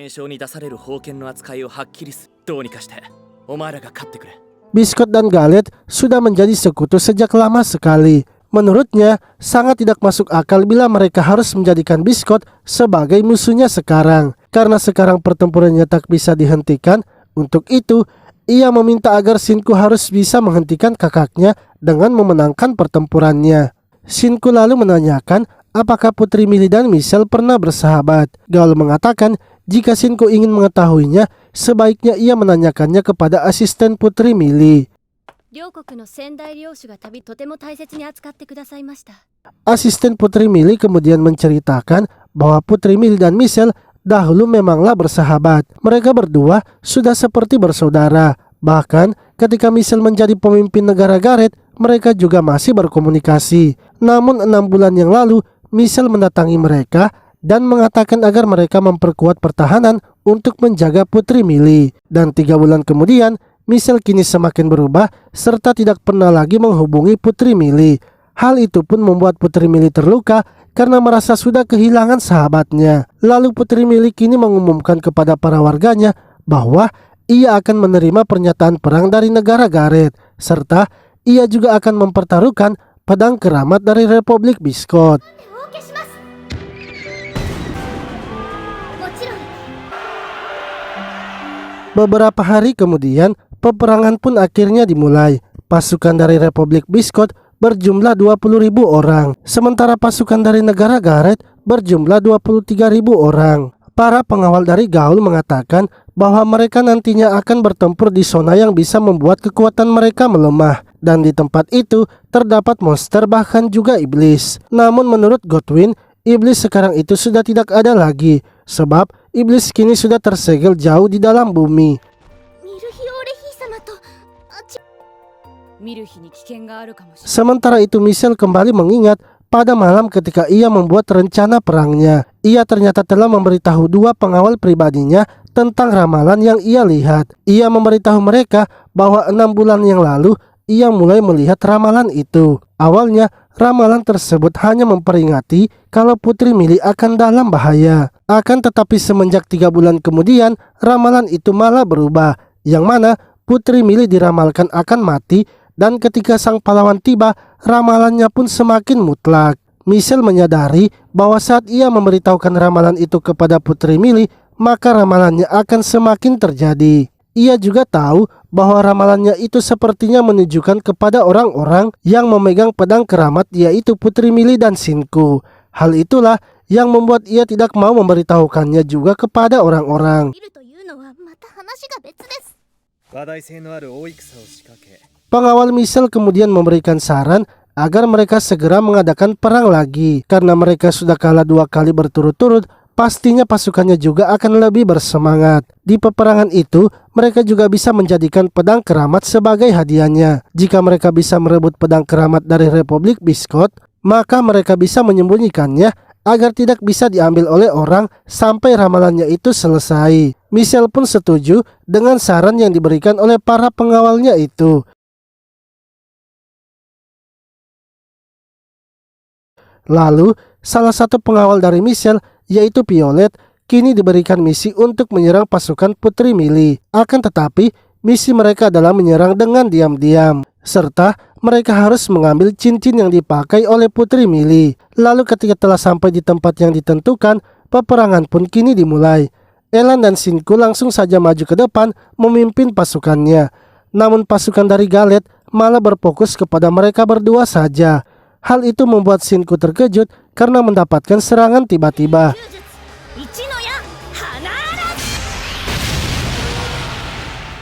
Biscot dan Galet sudah menjadi sekutu sejak lama sekali. Menurutnya, sangat tidak masuk akal bila mereka harus menjadikan Biscot sebagai musuhnya sekarang. Karena sekarang pertempurannya tak bisa dihentikan, untuk itu ia meminta agar Shinku harus bisa menghentikan kakaknya dengan memenangkan pertempurannya. Shinku lalu menanyakan apakah Putri Millie dan Michelle pernah bersahabat. Gaul mengatakan jika Shinku ingin mengetahuinya, sebaiknya ia menanyakannya kepada asisten Putri Millie. Asisten Putri Millie kemudian menceritakan bahwa Putri Millie dan Michelle dahulu memanglah bersahabat. Mereka berdua sudah seperti bersaudara. Bahkan ketika Michelle menjadi pemimpin negara Garet, mereka juga masih berkomunikasi. Namun 6 bulan yang lalu, Michelle mendatangi mereka dan mengatakan agar mereka memperkuat pertahanan untuk menjaga Putri Millie. Dan 3 bulan kemudian, Michelle kini semakin berubah serta tidak pernah lagi menghubungi Putri Millie. Hal itu pun membuat Putri Millie terluka karena merasa sudah kehilangan sahabatnya. Lalu Putri Millie kini mengumumkan kepada para warganya bahwa ia akan menerima pernyataan perang dari negara Garet, serta ia juga akan mempertaruhkan pedang keramat dari Republik Biscot. Beberapa hari kemudian, peperangan pun akhirnya dimulai. Pasukan dari Republik Biscot berjumlah 20.000 orang, sementara pasukan dari negara Garet berjumlah 23.000 orang. Para pengawal dari gaul mengatakan bahwa mereka nantinya akan bertempur di zona yang bisa membuat kekuatan mereka melemah, dan di tempat itu terdapat monster bahkan juga iblis. Namun menurut Godwin, iblis sekarang itu sudah tidak ada lagi, sebab iblis kini sudah tersegel jauh di dalam bumi. Sementara itu Michelle kembali mengingat pada malam ketika ia membuat rencana perangnya. Ia ternyata telah memberitahu 2 pengawal pribadinya tentang ramalan yang ia lihat. Ia memberitahu mereka bahwa 6 bulan yang lalu ia mulai melihat ramalan itu. Awalnya ramalan tersebut hanya memperingati kalau Putri Millie akan dalam bahaya. Akan tetapi semenjak 3 bulan kemudian ramalan itu malah berubah, yang mana Putri Millie diramalkan akan mati. Dan ketika sang pahlawan tiba, ramalannya pun semakin mutlak. Michelle menyadari bahwa saat ia memberitahukan ramalan itu kepada Putri Millie, maka ramalannya akan semakin terjadi. Ia juga tahu bahwa ramalannya itu sepertinya menunjukkan kepada orang-orang yang memegang pedang keramat, yaitu Putri Millie dan Shinku. Hal itulah yang membuat ia tidak mau memberitahukannya juga kepada orang-orang. た話が別です。話題性のある大戦を仕掛け Pengawal Michelle kemudian memberikan saran agar mereka segera mengadakan perang lagi. Karena mereka sudah kalah 2 kali berturut-turut, pastinya pasukannya juga akan lebih bersemangat. Di peperangan itu, mereka juga bisa menjadikan pedang keramat sebagai hadiahnya. Jika mereka bisa merebut pedang keramat dari Republik Biscott, maka mereka bisa menyembunyikannya agar tidak bisa diambil oleh orang sampai ramalannya itu selesai. Michelle pun setuju dengan saran yang diberikan oleh para pengawalnya itu. Lalu, salah satu pengawal dari Michelle, yaitu Violet, kini diberikan misi untuk menyerang pasukan Putri Mili. Akan tetapi, misi mereka adalah menyerang dengan diam-diam. Serta, mereka harus mengambil cincin yang dipakai oleh Putri Mili. Lalu ketika telah sampai di tempat yang ditentukan, peperangan pun kini dimulai. Elan dan Shinku langsung saja maju ke depan memimpin pasukannya. Namun pasukan dari Galet malah berfokus kepada mereka berdua saja. Hal itu membuat Shinku terkejut karena mendapatkan serangan tiba-tiba.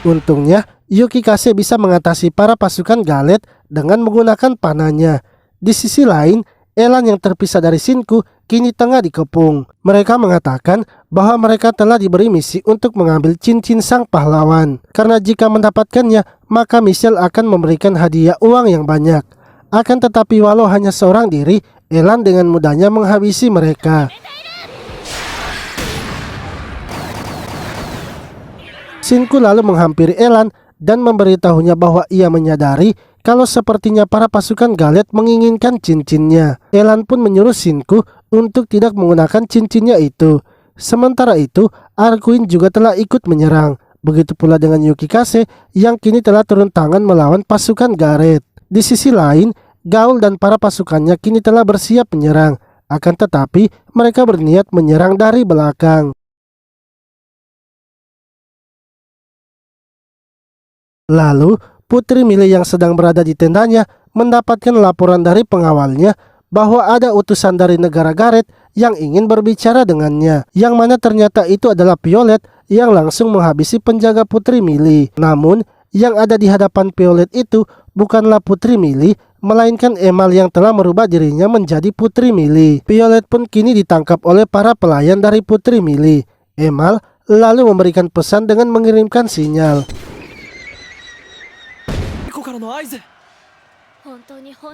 Untungnya, Yukikase bisa mengatasi para pasukan Galet dengan menggunakan panahnya. Di sisi lain, Elan yang terpisah dari Shinku kini tengah dikepung. Mereka mengatakan bahwa mereka telah diberi misi untuk mengambil cincin sang pahlawan. Karena jika mendapatkannya, maka Michelle akan memberikan hadiah uang yang banyak. Akan tetapi walau hanya seorang diri, Elan dengan mudahnya menghabisi mereka. Shinku lalu menghampiri Elan dan memberitahunya bahwa ia menyadari kalau sepertinya para pasukan Galet menginginkan cincinnya. Elan pun menyuruh Shinku untuk tidak menggunakan cincinnya itu. Sementara itu, Arkuin juga telah ikut menyerang. Begitu pula dengan Yukikase yang kini telah turun tangan melawan pasukan Gareth. Di sisi lain, Gaul dan para pasukannya kini telah bersiap menyerang. Akan tetapi, mereka berniat menyerang dari belakang. Lalu, Putri Mili yang sedang berada di tendanya mendapatkan laporan dari pengawalnya bahwa ada utusan dari negara Gareth yang ingin berbicara dengannya. Yang mana ternyata itu adalah Violet yang langsung menghabisi penjaga Putri Mili. Namun, yang ada di hadapan Violet itu bukanlah Putri Mili, melainkan Emal yang telah merubah dirinya menjadi Putri Mili. Violet pun kini ditangkap oleh para pelayan dari Putri Mili. Emal lalu memberikan pesan dengan mengirimkan sinyal.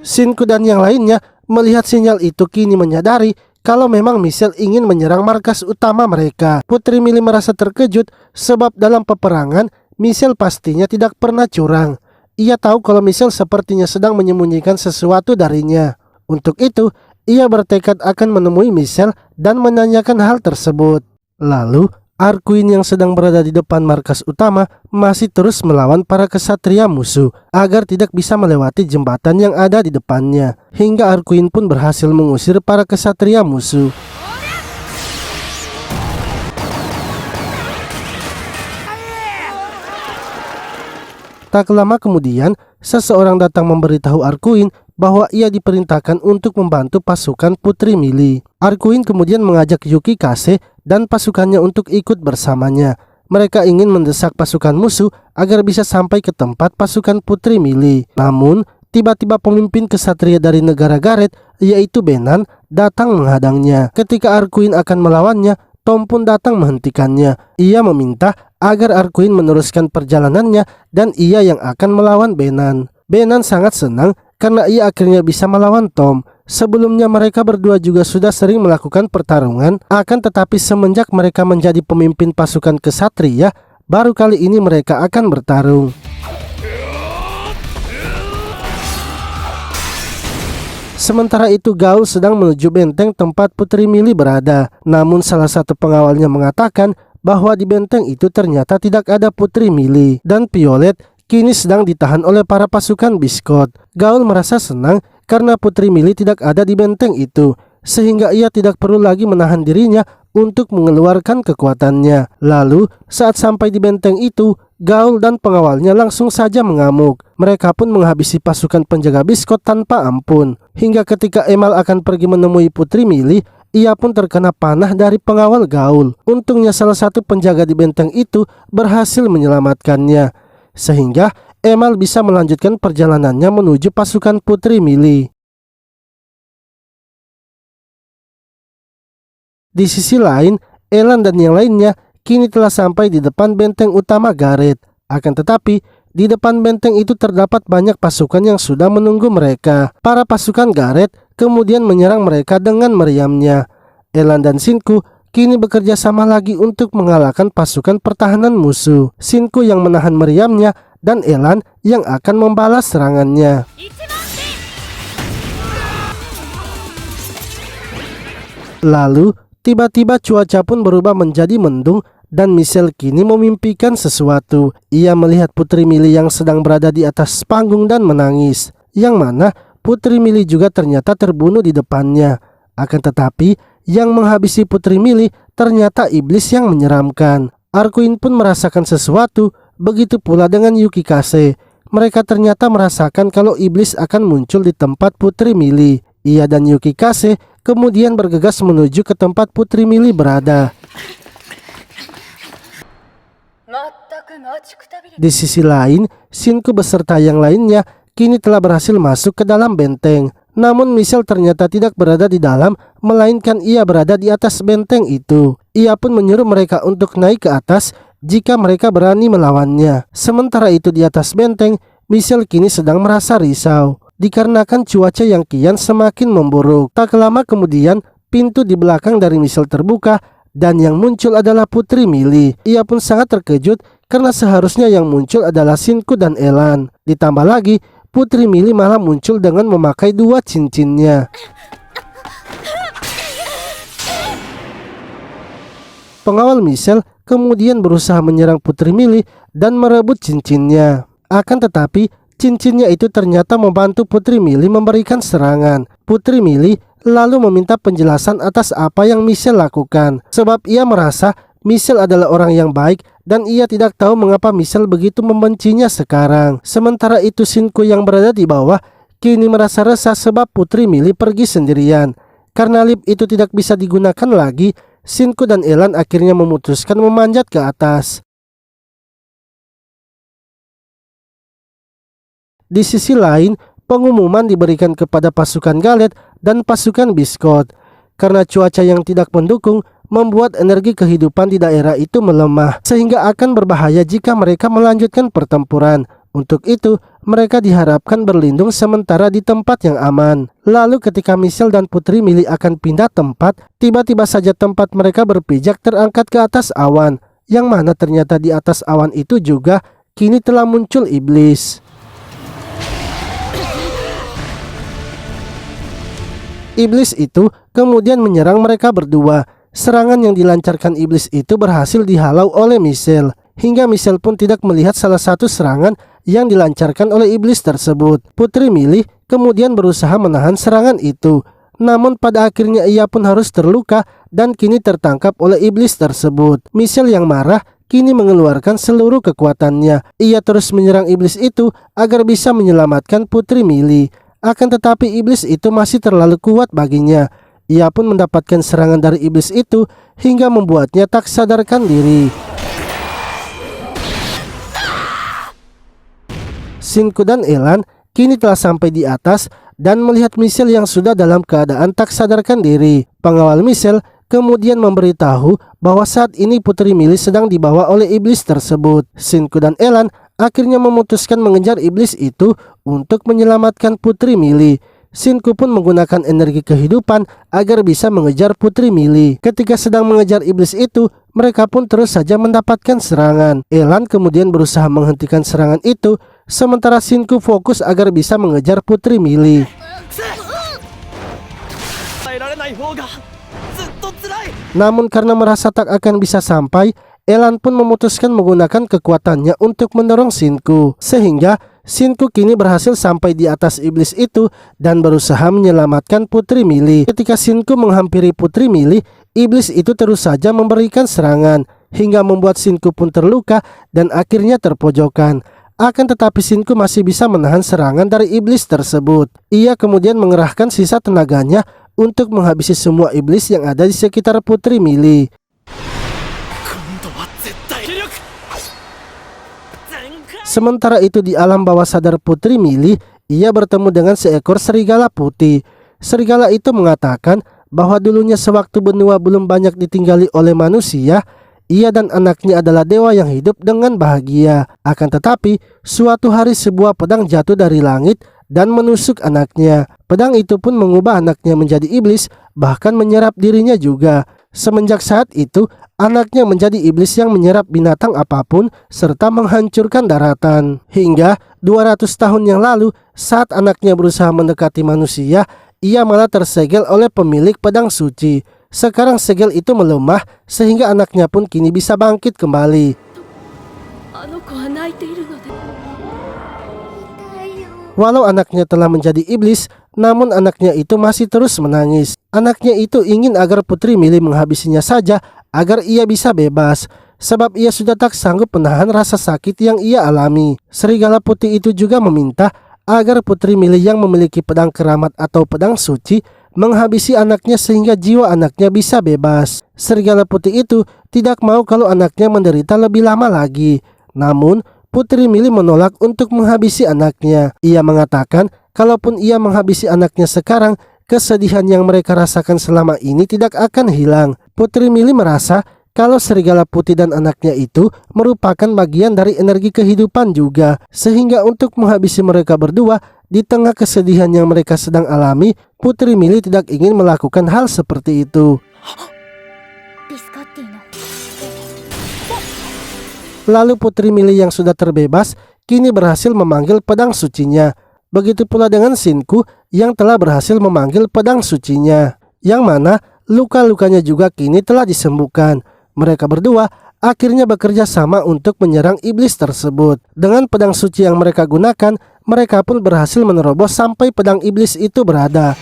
Shinku dan yang lainnya melihat sinyal itu kini menyadari kalau memang Michelle ingin menyerang markas utama mereka. Putri Mili merasa terkejut sebab dalam peperangan Michelle pastinya tidak pernah curang. Ia tahu kalau Michelle sepertinya sedang menyembunyikan sesuatu darinya. Untuk itu, ia bertekad akan menemui Michelle dan menanyakan hal tersebut. Lalu, Arkuin yang sedang berada di depan markas utama masih terus melawan para kesatria musuh agar tidak bisa melewati jembatan yang ada di depannya. Hingga Arkuin pun berhasil mengusir para kesatria musuh. Tak lama kemudian, seseorang datang memberitahu Arkuin bahwa ia diperintahkan untuk membantu pasukan Putri Mili. Arkuin kemudian mengajak Yukikase dan pasukannya untuk ikut bersamanya. Mereka ingin mendesak pasukan musuh agar bisa sampai ke tempat pasukan Putri Mili. Namun, tiba-tiba pemimpin kesatria dari negara Gareth, yaitu Benan, datang menghadangnya. Ketika Arkuin akan melawannya, Tom pun datang menghentikannya. Ia meminta agar Arkuin meneruskan perjalanannya dan ia yang akan melawan Benan. Benan sangat senang karena ia akhirnya bisa melawan Tom. Sebelumnya mereka berdua juga sudah sering melakukan pertarungan, akan tetapi semenjak mereka menjadi pemimpin pasukan kesatria, baru kali ini mereka akan bertarung. Sementara itu Gaul sedang menuju benteng tempat Putri Mili berada. Namun salah satu pengawalnya mengatakan bahwa di benteng itu ternyata tidak ada Putri Mili. Dan Violet kini sedang ditahan oleh para pasukan Biscott. Gaul merasa senang karena Putri Mili tidak ada di benteng itu, sehingga ia tidak perlu lagi menahan dirinya untuk mengeluarkan kekuatannya. Lalu saat sampai di benteng itu, Gaul dan pengawalnya langsung saja mengamuk. Mereka pun menghabisi pasukan penjaga Biscott tanpa ampun. Hingga ketika Emal akan pergi menemui Putri Mili, ia pun terkena panah dari pengawal gaul. Untungnya salah satu penjaga di benteng itu berhasil menyelamatkannya, sehingga Emal bisa melanjutkan perjalanannya menuju pasukan Putri Mili. Di sisi lain, Elan dan yang lainnya kini telah sampai di depan benteng utama Gareth. Akan tetapi, di depan benteng itu terdapat banyak pasukan yang sudah menunggu mereka. Para pasukan Gareth kemudian menyerang mereka dengan meriamnya. Elan dan Shinku kini bekerja sama lagi untuk mengalahkan pasukan pertahanan musuh. Shinku yang menahan meriamnya dan Elan yang akan membalas serangannya. Lalu, tiba-tiba cuaca pun berubah menjadi mendung dan Michelle kini memimpikan sesuatu. Ia melihat Putri Mili yang sedang berada di atas panggung dan menangis, yang mana Putri Mili juga ternyata terbunuh di depannya. Akan tetapi, yang menghabisi Putri Mili ternyata iblis yang menyeramkan. Arkuin pun merasakan sesuatu, begitu pula dengan Yukikase. Mereka ternyata merasakan kalau iblis akan muncul di tempat Putri Mili. Ia dan Yukikase kemudian bergegas menuju ke tempat Putri Mili berada. Di sisi lain, Shinku beserta yang lainnya kini telah berhasil masuk ke dalam benteng. Namun Michelle ternyata tidak berada di dalam, melainkan ia berada di atas benteng itu. Ia pun menyuruh mereka untuk naik ke atas jika mereka berani melawannya. Sementara itu di atas benteng, Michelle kini sedang merasa risau dikarenakan cuaca yang kian semakin memburuk. Tak lama kemudian, pintu di belakang dari Michelle terbuka dan yang muncul adalah Putri Mili. Ia pun sangat terkejut karena seharusnya yang muncul adalah Shinku dan Elan. Ditambah lagi, Putri Mili malah muncul dengan memakai 2 cincinnya. Pengawal Michelle kemudian berusaha menyerang Putri Mili dan merebut cincinnya. Akan tetapi, cincinnya itu ternyata membantu Putri Mili memberikan serangan. Putri Mili lalu meminta penjelasan atas apa yang Michelle lakukan, sebab ia merasa Michelle adalah orang yang baik dan ia tidak tahu mengapa Michelle begitu membencinya sekarang. Sementara itu Shinku yang berada di bawah kini merasa resah sebab Putri Mili pergi sendirian. Karena lift itu tidak bisa digunakan lagi, Shinku dan Elan akhirnya memutuskan memanjat ke atas. Di sisi lain, pengumuman diberikan kepada pasukan Galet dan pasukan Biscot. Karena cuaca yang tidak mendukung membuat energi kehidupan di daerah itu melemah, sehingga akan berbahaya jika mereka melanjutkan pertempuran. Untuk itu, mereka diharapkan berlindung sementara di tempat yang aman. Lalu ketika Michelle dan Putri Mili akan pindah tempat, tiba-tiba saja tempat mereka berpijak terangkat ke atas awan, yang mana ternyata di atas awan itu juga kini telah muncul iblis. Iblis itu kemudian menyerang mereka berdua. Serangan yang dilancarkan iblis itu berhasil dihalau oleh Michelle, hingga Michelle pun tidak melihat salah satu serangan yang dilancarkan oleh iblis tersebut. Putri Mili kemudian berusaha menahan serangan itu, namun pada akhirnya ia pun harus terluka dan kini tertangkap oleh iblis tersebut. Michelle yang marah kini mengeluarkan seluruh kekuatannya. Ia terus menyerang iblis itu agar bisa menyelamatkan Putri Mili. Akan tetapi iblis itu masih terlalu kuat baginya. Ia pun mendapatkan serangan dari iblis itu hingga membuatnya tak sadarkan diri. Shinku dan Elan kini telah sampai di atas dan melihat Michelle yang sudah dalam keadaan tak sadarkan diri. Pengawal Michelle kemudian memberitahu bahwa saat ini Putri Mili sedang dibawa oleh iblis tersebut. Shinku dan Elan akhirnya memutuskan mengejar iblis itu untuk menyelamatkan Putri Mili. Shinku pun menggunakan energi kehidupan agar bisa mengejar Putri Mili. Ketika sedang mengejar iblis itu, mereka pun terus saja mendapatkan serangan. Elan kemudian berusaha menghentikan serangan itu, sementara Shinku fokus agar bisa mengejar Putri Mili. Namun karena merasa tak akan bisa sampai, Elan pun memutuskan menggunakan kekuatannya untuk mendorong Shinku, sehingga Shinku kini berhasil sampai di atas iblis itu dan berusaha menyelamatkan Putri Mili. Ketika Shinku menghampiri Putri Mili, iblis itu terus saja memberikan serangan hingga membuat Shinku pun terluka dan akhirnya terpojokan. Akan tetapi Shinku masih bisa menahan serangan dari iblis tersebut. Ia kemudian mengerahkan sisa tenaganya untuk menghabisi semua iblis yang ada di sekitar Putri Mili. 今度は絶対気力全開 Sementara itu di alam bawah sadar Putri Mili, ia bertemu dengan seekor serigala putih. Serigala itu mengatakan bahwa dulunya sewaktu benua belum banyak ditinggali oleh manusia, ia dan anaknya adalah dewa yang hidup dengan bahagia. Akan tetapi, suatu hari sebuah pedang jatuh dari langit dan menusuk anaknya. Pedang itu pun mengubah anaknya menjadi iblis, bahkan menyerap dirinya juga. Semenjak saat itu, anaknya menjadi iblis yang menyerap binatang apapun serta menghancurkan daratan. Hingga 200 tahun yang lalu, saat anaknya berusaha mendekati manusia, ia malah tersegel oleh pemilik pedang suci. Sekarang segel itu melemah sehingga anaknya pun kini bisa bangkit kembali. あの子は泣いているので痛いよ Walau anaknya telah menjadi iblis, namun anaknya itu masih terus menangis. Anaknya itu ingin agar Putri Mili menghabisinya saja agar ia bisa bebas, sebab ia sudah tak sanggup menahan rasa sakit yang ia alami. Serigala putih itu juga meminta agar Putri Mili yang memiliki pedang keramat atau pedang suci menghabisi anaknya sehingga jiwa anaknya bisa bebas. Serigala putih itu tidak mau kalau anaknya menderita lebih lama lagi. Namun Putri Mili menolak untuk menghabisi anaknya. Ia mengatakan kalaupun ia menghabisi anaknya sekarang, kesedihan yang mereka rasakan selama ini tidak akan hilang. Putri Mili merasa kalau serigala putih dan anaknya itu merupakan bagian dari energi kehidupan juga. Sehingga untuk menghabisi mereka berdua, di tengah kesedihan yang mereka sedang alami, Putri Mili tidak ingin melakukan hal seperti itu. ビスカッティの Lalu Putri Mili yang sudah terbebas kini berhasil memanggil pedang sucinya. Begitu pula dengan Shinku yang telah berhasil memanggil pedang sucinya, yang mana luka-lukanya juga kini telah disembuhkan. Mereka berdua akhirnya bekerja sama untuk menyerang iblis tersebut. Dengan pedang suci yang mereka gunakan, mereka pun berhasil menerobos sampai pedang iblis itu berada.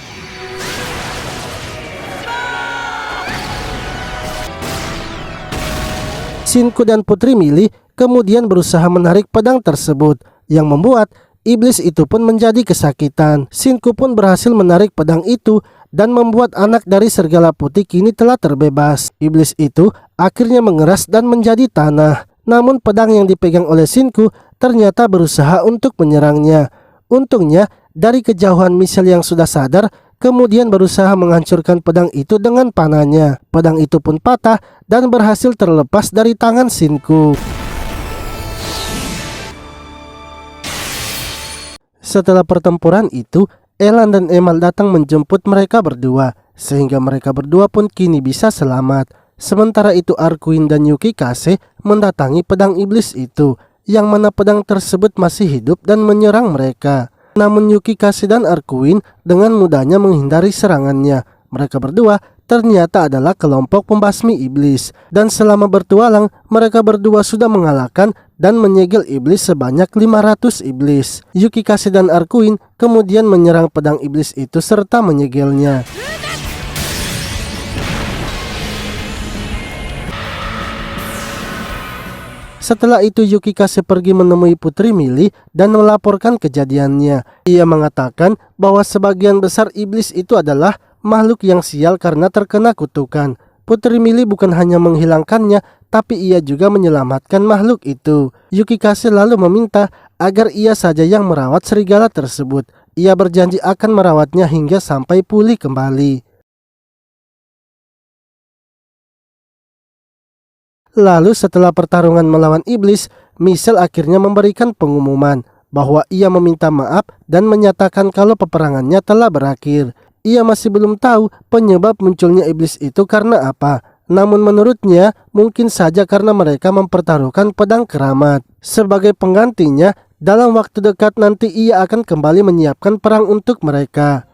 Shinku dan Putri Mili kemudian berusaha menarik pedang tersebut, yang membuat iblis itu pun menjadi kesakitan. Shinku pun berhasil menarik pedang itu dan membuat anak dari serigala putih kini telah terbebas. Iblis itu akhirnya mengeras dan menjadi tanah. Namun pedang yang dipegang oleh Shinku ternyata berusaha untuk menyerangnya. Untungnya dari kejauhan Michelle yang sudah sadar kemudian berusaha menghancurkan pedang itu dengan panahnya. Pedang itu pun patah dan berhasil terlepas dari tangan Shinku. Setelah pertempuran itu, Elan dan Emal datang menjemput mereka berdua, sehingga mereka berdua pun kini bisa selamat. Sementara itu Arkuin dan Yuki Kase mendatangi pedang iblis itu, yang mana pedang tersebut masih hidup dan menyerang mereka. Namun Yuki Kase dan Arkuin dengan mudahnya menghindari serangannya. Mereka berdua ternyata adalah kelompok pembasmi iblis, dan selama bertualang mereka berdua sudah mengalahkan dan menyegel iblis sebanyak 500 iblis. Yuki Kase dan Arkuin kemudian menyerang pedang iblis itu serta menyegelnya. Setelah itu Yuki Kase pergi menemui Putri Mili dan melaporkan kejadiannya. Ia mengatakan bahwa sebagian besar iblis itu adalah makhluk yang sial karena terkena kutukan. Putri Mili bukan hanya menghilangkannya, tapi ia juga menyelamatkan makhluk itu. Yuki Kase lalu meminta agar ia saja yang merawat serigala tersebut. Ia berjanji akan merawatnya hingga sampai pulih kembali. Lalu setelah pertarungan melawan iblis, Michelle akhirnya memberikan pengumuman bahwa ia meminta maaf dan menyatakan kalau peperangannya telah berakhir. Ia masih belum tahu penyebab munculnya iblis itu karena apa. Namun menurutnya mungkin saja karena mereka mempertaruhkan pedang keramat. Sebagai penggantinya, dalam waktu dekat nanti ia akan kembali menyiapkan perang untuk mereka.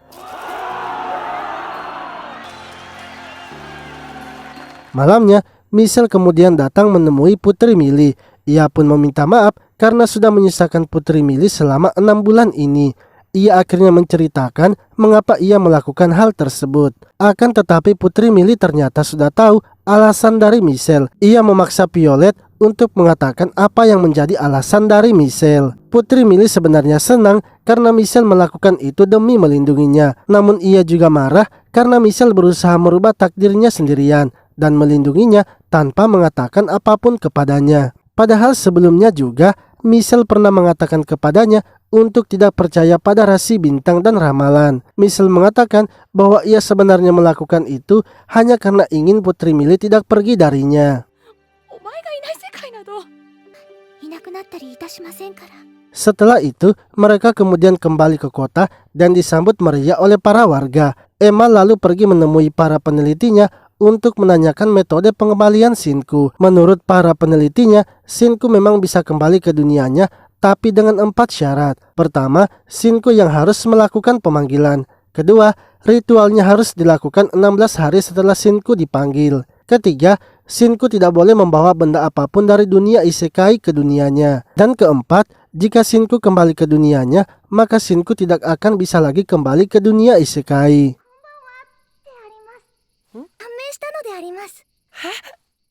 Malamnya, Michelle kemudian datang menemui Putri Mili. Ia pun meminta maaf karena sudah menyisakan Putri Mili selama 6 bulan ini. Ia akhirnya menceritakan mengapa ia melakukan hal tersebut. Akan tetapi Putri Mili ternyata sudah tahu alasan dari Michelle. Ia memaksa Violet untuk mengatakan apa yang menjadi alasan dari Michelle. Putri Mili sebenarnya senang karena Michelle melakukan itu demi melindunginya. Namun ia juga marah karena Michelle berusaha merubah takdirnya sendirian dan melindunginya tanpa mengatakan apapun kepadanya. Padahal sebelumnya juga Michelle pernah mengatakan kepadanya untuk tidak percaya pada rasi bintang dan ramalan. Michelle mengatakan bahwa ia sebenarnya melakukan itu hanya karena ingin Putri Mili tidak pergi darinya. お前がいない世界などいなくなったりいたしませんから。 Setelah itu, mereka kemudian kembali ke kota dan disambut meriah oleh para warga. Emma lalu pergi menemui para penelitinya untuk menanyakan metode pengembalian Shinku. Menurut para penelitinya, Shinku memang bisa kembali ke dunianya, tapi dengan 4 syarat. Pertama, Shinku yang harus melakukan pemanggilan. Kedua, ritualnya harus dilakukan 16 hari setelah Shinku dipanggil. Ketiga, Shinku tidak boleh membawa benda apapun dari dunia isekai ke dunianya. Dan keempat, jika Shinku kembali ke dunianya, maka Shinku tidak akan bisa lagi kembali ke dunia isekai. 判明したのであります。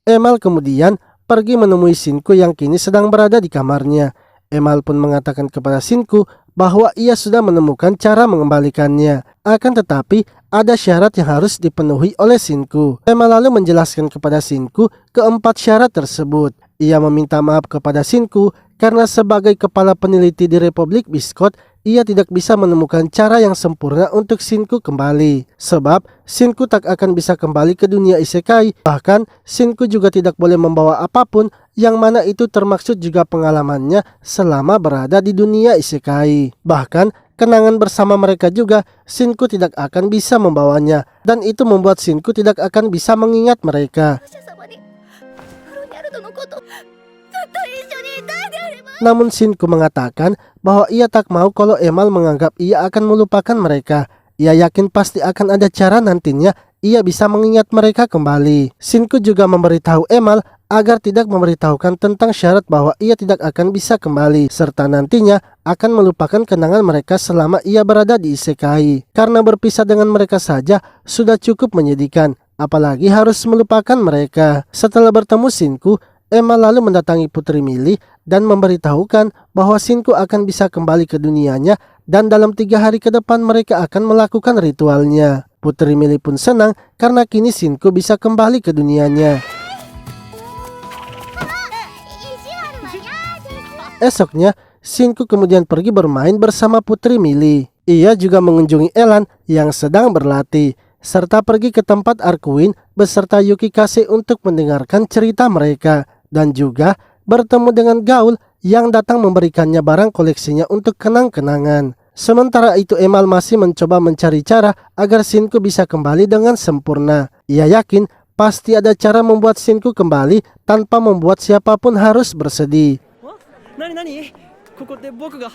Emal kemudian pergi menemui Shinku yang kini sedang berada di kamarnya. Emal pun mengatakan kepada Shinku bahwa ia sudah menemukan cara mengembalikannya. Akan tetapi ada syarat yang harus dipenuhi oleh Shinku. Emal lalu menjelaskan kepada Shinku keempat syarat tersebut. Ia meminta maaf kepada Shinku karena sebagai kepala peneliti di Republik Biscuit, ia tidak bisa menemukan cara yang sempurna untuk Shinku kembali. Sebab Shinku tak akan bisa kembali ke dunia isekai. Bahkan Shinku juga tidak boleh membawa apapun, yang mana itu termaksud juga pengalamannya selama berada di dunia isekai. Bahkan kenangan bersama mereka juga Shinku tidak akan bisa membawanya, dan itu membuat Shinku tidak akan bisa mengingat mereka. 勇者様にフロニャルドのことずっと一緒にいたいであります。 Namun Shinku mengatakan bahwa ia tak mau kalau Emal menganggap ia akan melupakan mereka. Ia yakin pasti akan ada cara nantinya ia bisa mengingat mereka kembali. Shinku juga memberitahu Emal agar tidak memberitahukan tentang syarat bahwa ia tidak akan bisa kembali, serta nantinya akan melupakan kenangan mereka selama ia berada di isekai. Karena berpisah dengan mereka saja sudah cukup menyedihkan, apalagi harus melupakan mereka. Setelah bertemu Shinku, Emma lalu mendatangi Putri Mili dan memberitahukan bahwa Shinku akan bisa kembali ke dunianya dan dalam 3 hari ke depan mereka akan melakukan ritualnya. Putri Mili pun senang karena kini Shinku bisa kembali ke dunianya. Esoknya, Shinku kemudian pergi bermain bersama Putri Mili. Ia juga mengunjungi Elan yang sedang berlatih, serta pergi ke tempat Arkuin beserta Yuki Kase untuk mendengarkan cerita mereka, dan juga bertemu dengan Gaul yang datang memberikannya barang koleksinya untuk kenang-kenangan. Sementara itu Emal masih mencoba mencari cara agar Shinku bisa kembali dengan sempurna. Ia yakin pasti ada cara membuat Shinku kembali tanpa membuat siapapun harus bersedih. なになにここで僕が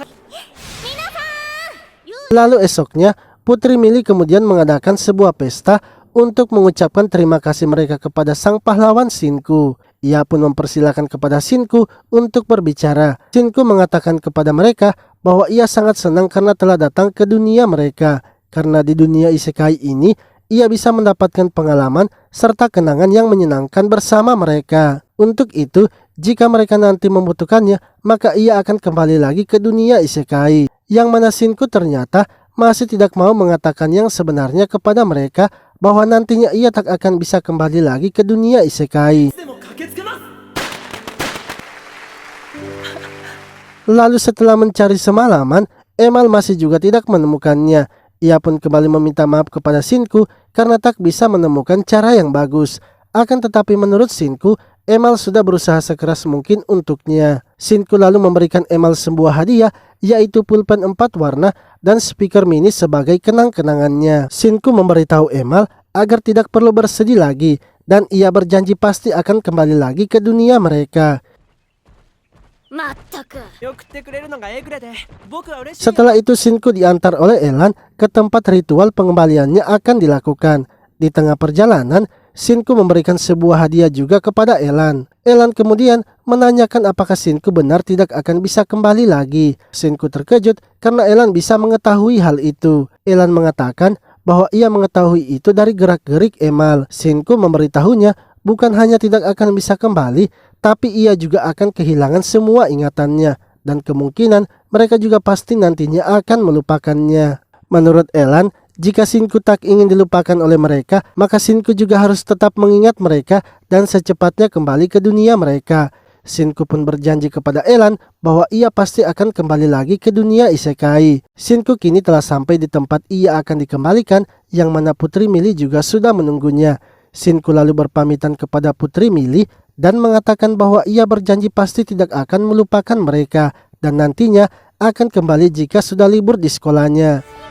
Lalu esoknya, Putri Mili kemudian mengadakan sebuah pesta untuk mengucapkan terima kasih mereka kepada sang pahlawan Shinku. Ia pun mempersilahkan kepada Shinku untuk berbicara. Shinku mengatakan kepada mereka bahwa ia sangat senang karena telah datang ke dunia mereka. Karena di dunia isekai ini, ia bisa mendapatkan pengalaman serta kenangan yang menyenangkan bersama mereka. Untuk itu, jika mereka nanti membutuhkannya, maka ia akan kembali lagi ke dunia isekai. Yang mana Shinku ternyata masih tidak mau mengatakan yang sebenarnya kepada mereka bahwa nantinya ia tak akan bisa kembali lagi ke dunia isekai. でも駆けつけます Lalu setelah mencari semalaman, Emal masih juga tidak menemukannya. Ia pun kembali meminta maaf kepada Shinku karena tak bisa menemukan cara yang bagus. Akan tetapi menurut Shinku, Emal sudah berusaha sekeras mungkin untuknya. Shinku lalu memberikan Emal sebuah hadiah, yaitu pulpen 4 warna dan speaker mini sebagai kenang-kenangannya. Shinku memberitahu Emal agar tidak perlu bersedih lagi, dan ia berjanji pasti akan kembali lagi ke dunia mereka. まったく。送ってくれるのがえぐれで僕は嬉しい Setelah itu Shinku diantar oleh Elan ke tempat ritual pengembaliannya akan dilakukan. Di tengah perjalanan, Shinku memberikan sebuah hadiah juga kepada Elan. Elan kemudian menanyakan apakah Shinku benar tidak akan bisa kembali lagi. Shinku terkejut karena Elan bisa mengetahui hal itu. Elan mengatakan bahwa ia mengetahui itu dari gerak-gerik Emal. Shinku memberitahunya bukan hanya tidak akan bisa kembali, tapi ia juga akan kehilangan semua ingatannya. Dan kemungkinan mereka juga pasti nantinya akan melupakannya. Menurut Elan, Jika Shinku tak ingin dilupakan oleh mereka, maka Shinku juga harus tetap mengingat mereka dan secepatnya kembali ke dunia mereka. Shinku pun berjanji kepada Elan bahwa ia pasti akan kembali lagi ke dunia isekai. Shinku kini telah sampai di tempat ia akan dikembalikan, yang mana Putri Mili juga sudah menunggunya. Shinku lalu berpamitan kepada Putri Mili dan mengatakan bahwa ia berjanji pasti tidak akan melupakan mereka dan nantinya akan kembali jika sudah libur di sekolahnya.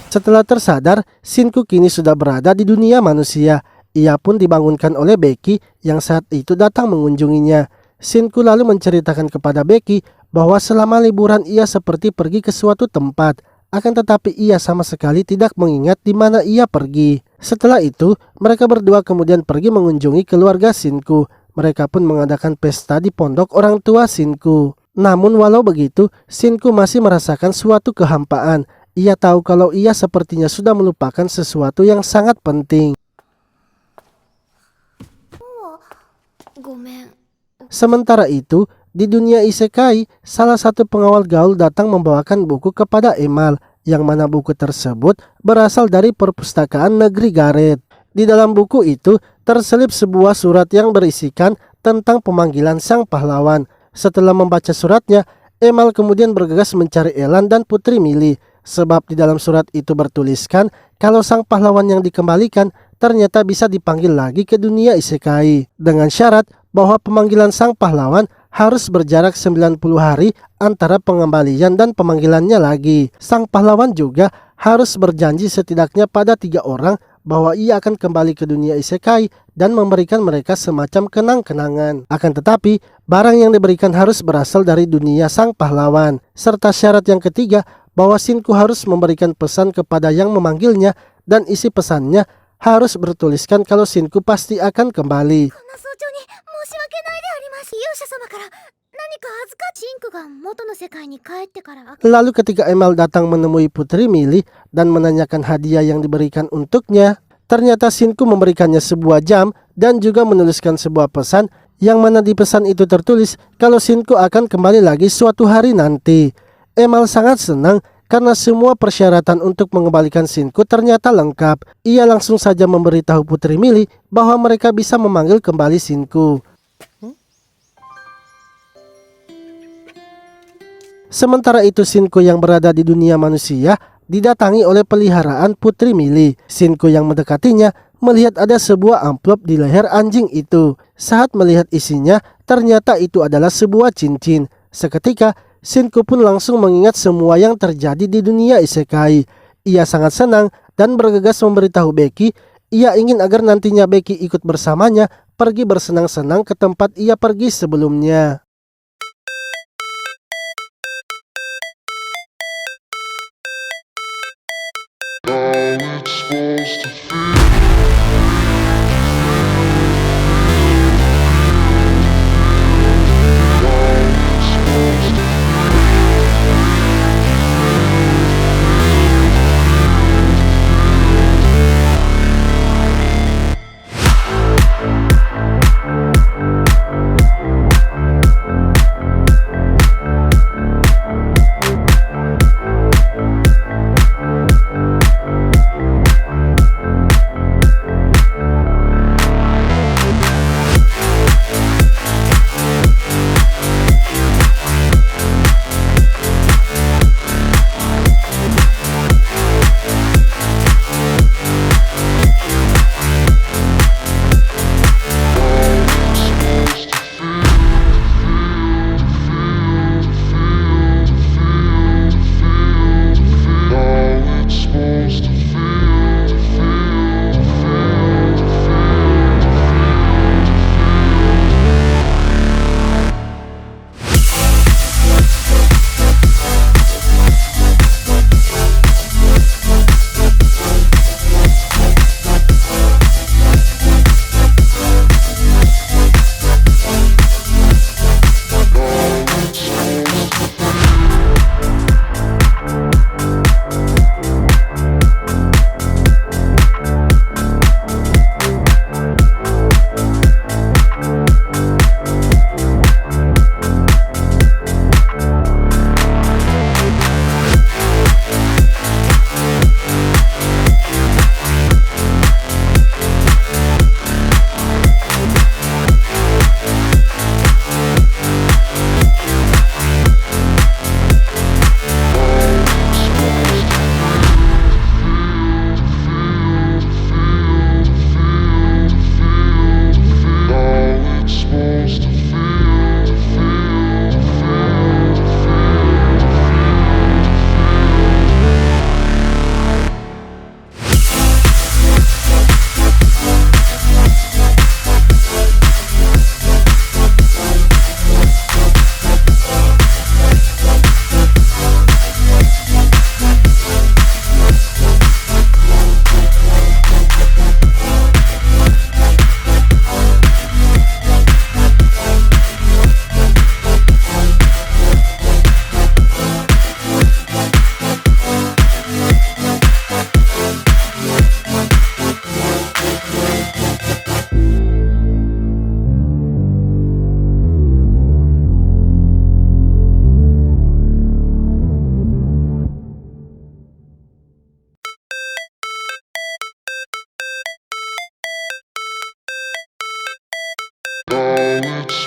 Setelah tersadar, Shinku kini sudah berada di dunia manusia. Ia pun dibangunkan oleh Becky yang saat itu datang mengunjunginya. Shinku lalu menceritakan kepada Becky bahwa selama liburan ia seperti pergi ke suatu tempat. Akan tetapi ia sama sekali tidak mengingat di mana ia pergi. Setelah itu, mereka berdua kemudian pergi mengunjungi keluarga Shinku. Mereka pun mengadakan pesta di pondok orang tua Shinku. Namun walau begitu, Shinku masih merasakan suatu kehampaan. Ia tahu kalau ia sepertinya sudah melupakan sesuatu yang sangat penting. Sementara itu, di dunia isekai, salah satu pengawal gaul datang membawakan buku kepada Emal, yang mana buku tersebut berasal dari perpustakaan negeri Gareth. Di dalam buku itu, terselip sebuah surat yang berisikan tentang pemanggilan sang pahlawan. Setelah membaca suratnya, Emal kemudian bergegas mencari Elan dan Putri Mili. Sebab di dalam surat itu bertuliskan kalau sang pahlawan yang dikembalikan ternyata bisa dipanggil lagi ke dunia isekai. Dengan syarat bahwa pemanggilan sang pahlawan harus berjarak 90 hari antara pengembalian dan pemanggilannya lagi. Sang pahlawan juga harus berjanji setidaknya pada 3 orang bahwa ia akan kembali ke dunia isekai dan memberikan mereka semacam kenang-kenangan. Akan tetapi, barang yang diberikan harus berasal dari dunia sang pahlawan. Serta syarat yang ketiga, bahwa Shinku harus memberikan pesan kepada yang memanggilnya dan isi pesannya harus bertuliskan kalau Shinku pasti akan kembali. Lalu ketika Emal datang menemui Putri Mili dan menanyakan hadiah yang diberikan untuknya, ternyata Shinku memberikannya sebuah jam dan juga menuliskan sebuah pesan yang mana di pesan itu tertulis kalau Shinku akan kembali lagi suatu hari nanti. Emal sangat senang karena semua persyaratan untuk mengembalikan Shinku ternyata lengkap. Ia langsung saja memberitahu Putri Mili bahwa mereka bisa memanggil kembali Shinku. Sementara itu Shinku yang berada di dunia manusia didatangi oleh peliharaan Putri Mili. Shinku yang mendekatinya melihat ada sebuah amplop di leher anjing itu. Saat melihat isinya, ternyata itu adalah sebuah cincin. Seketika Shinku pun langsung mengingat semua yang terjadi di dunia isekai. Ia sangat senang dan bergegas memberitahu Becky. Ia ingin agar nantinya Becky ikut bersamanya pergi bersenang-senang ke tempat ia pergi sebelumnya.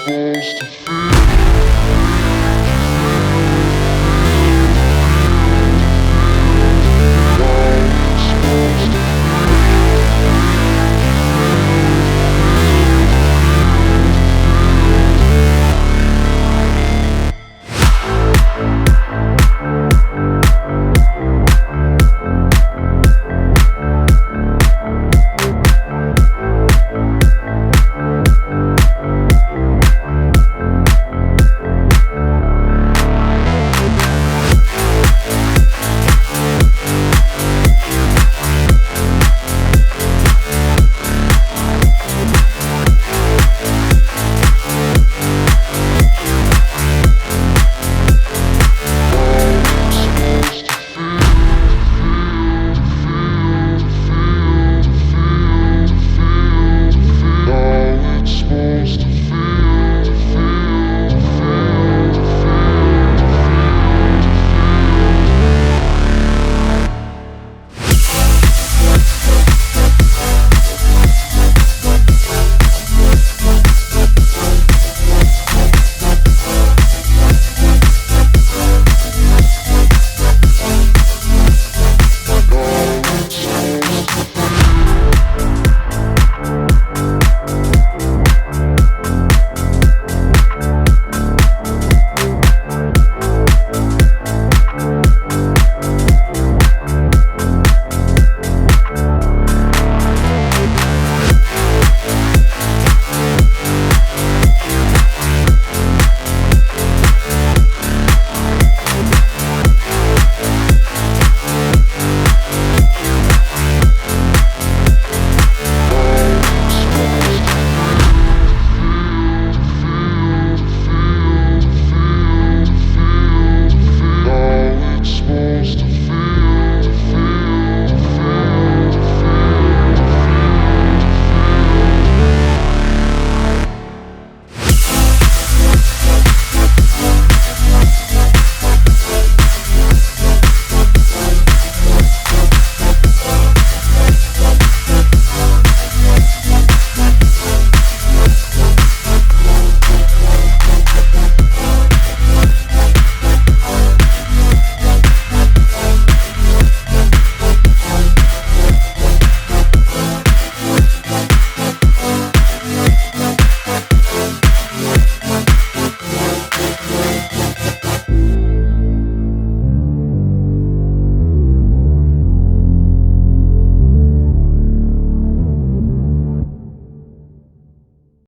supposed to feel.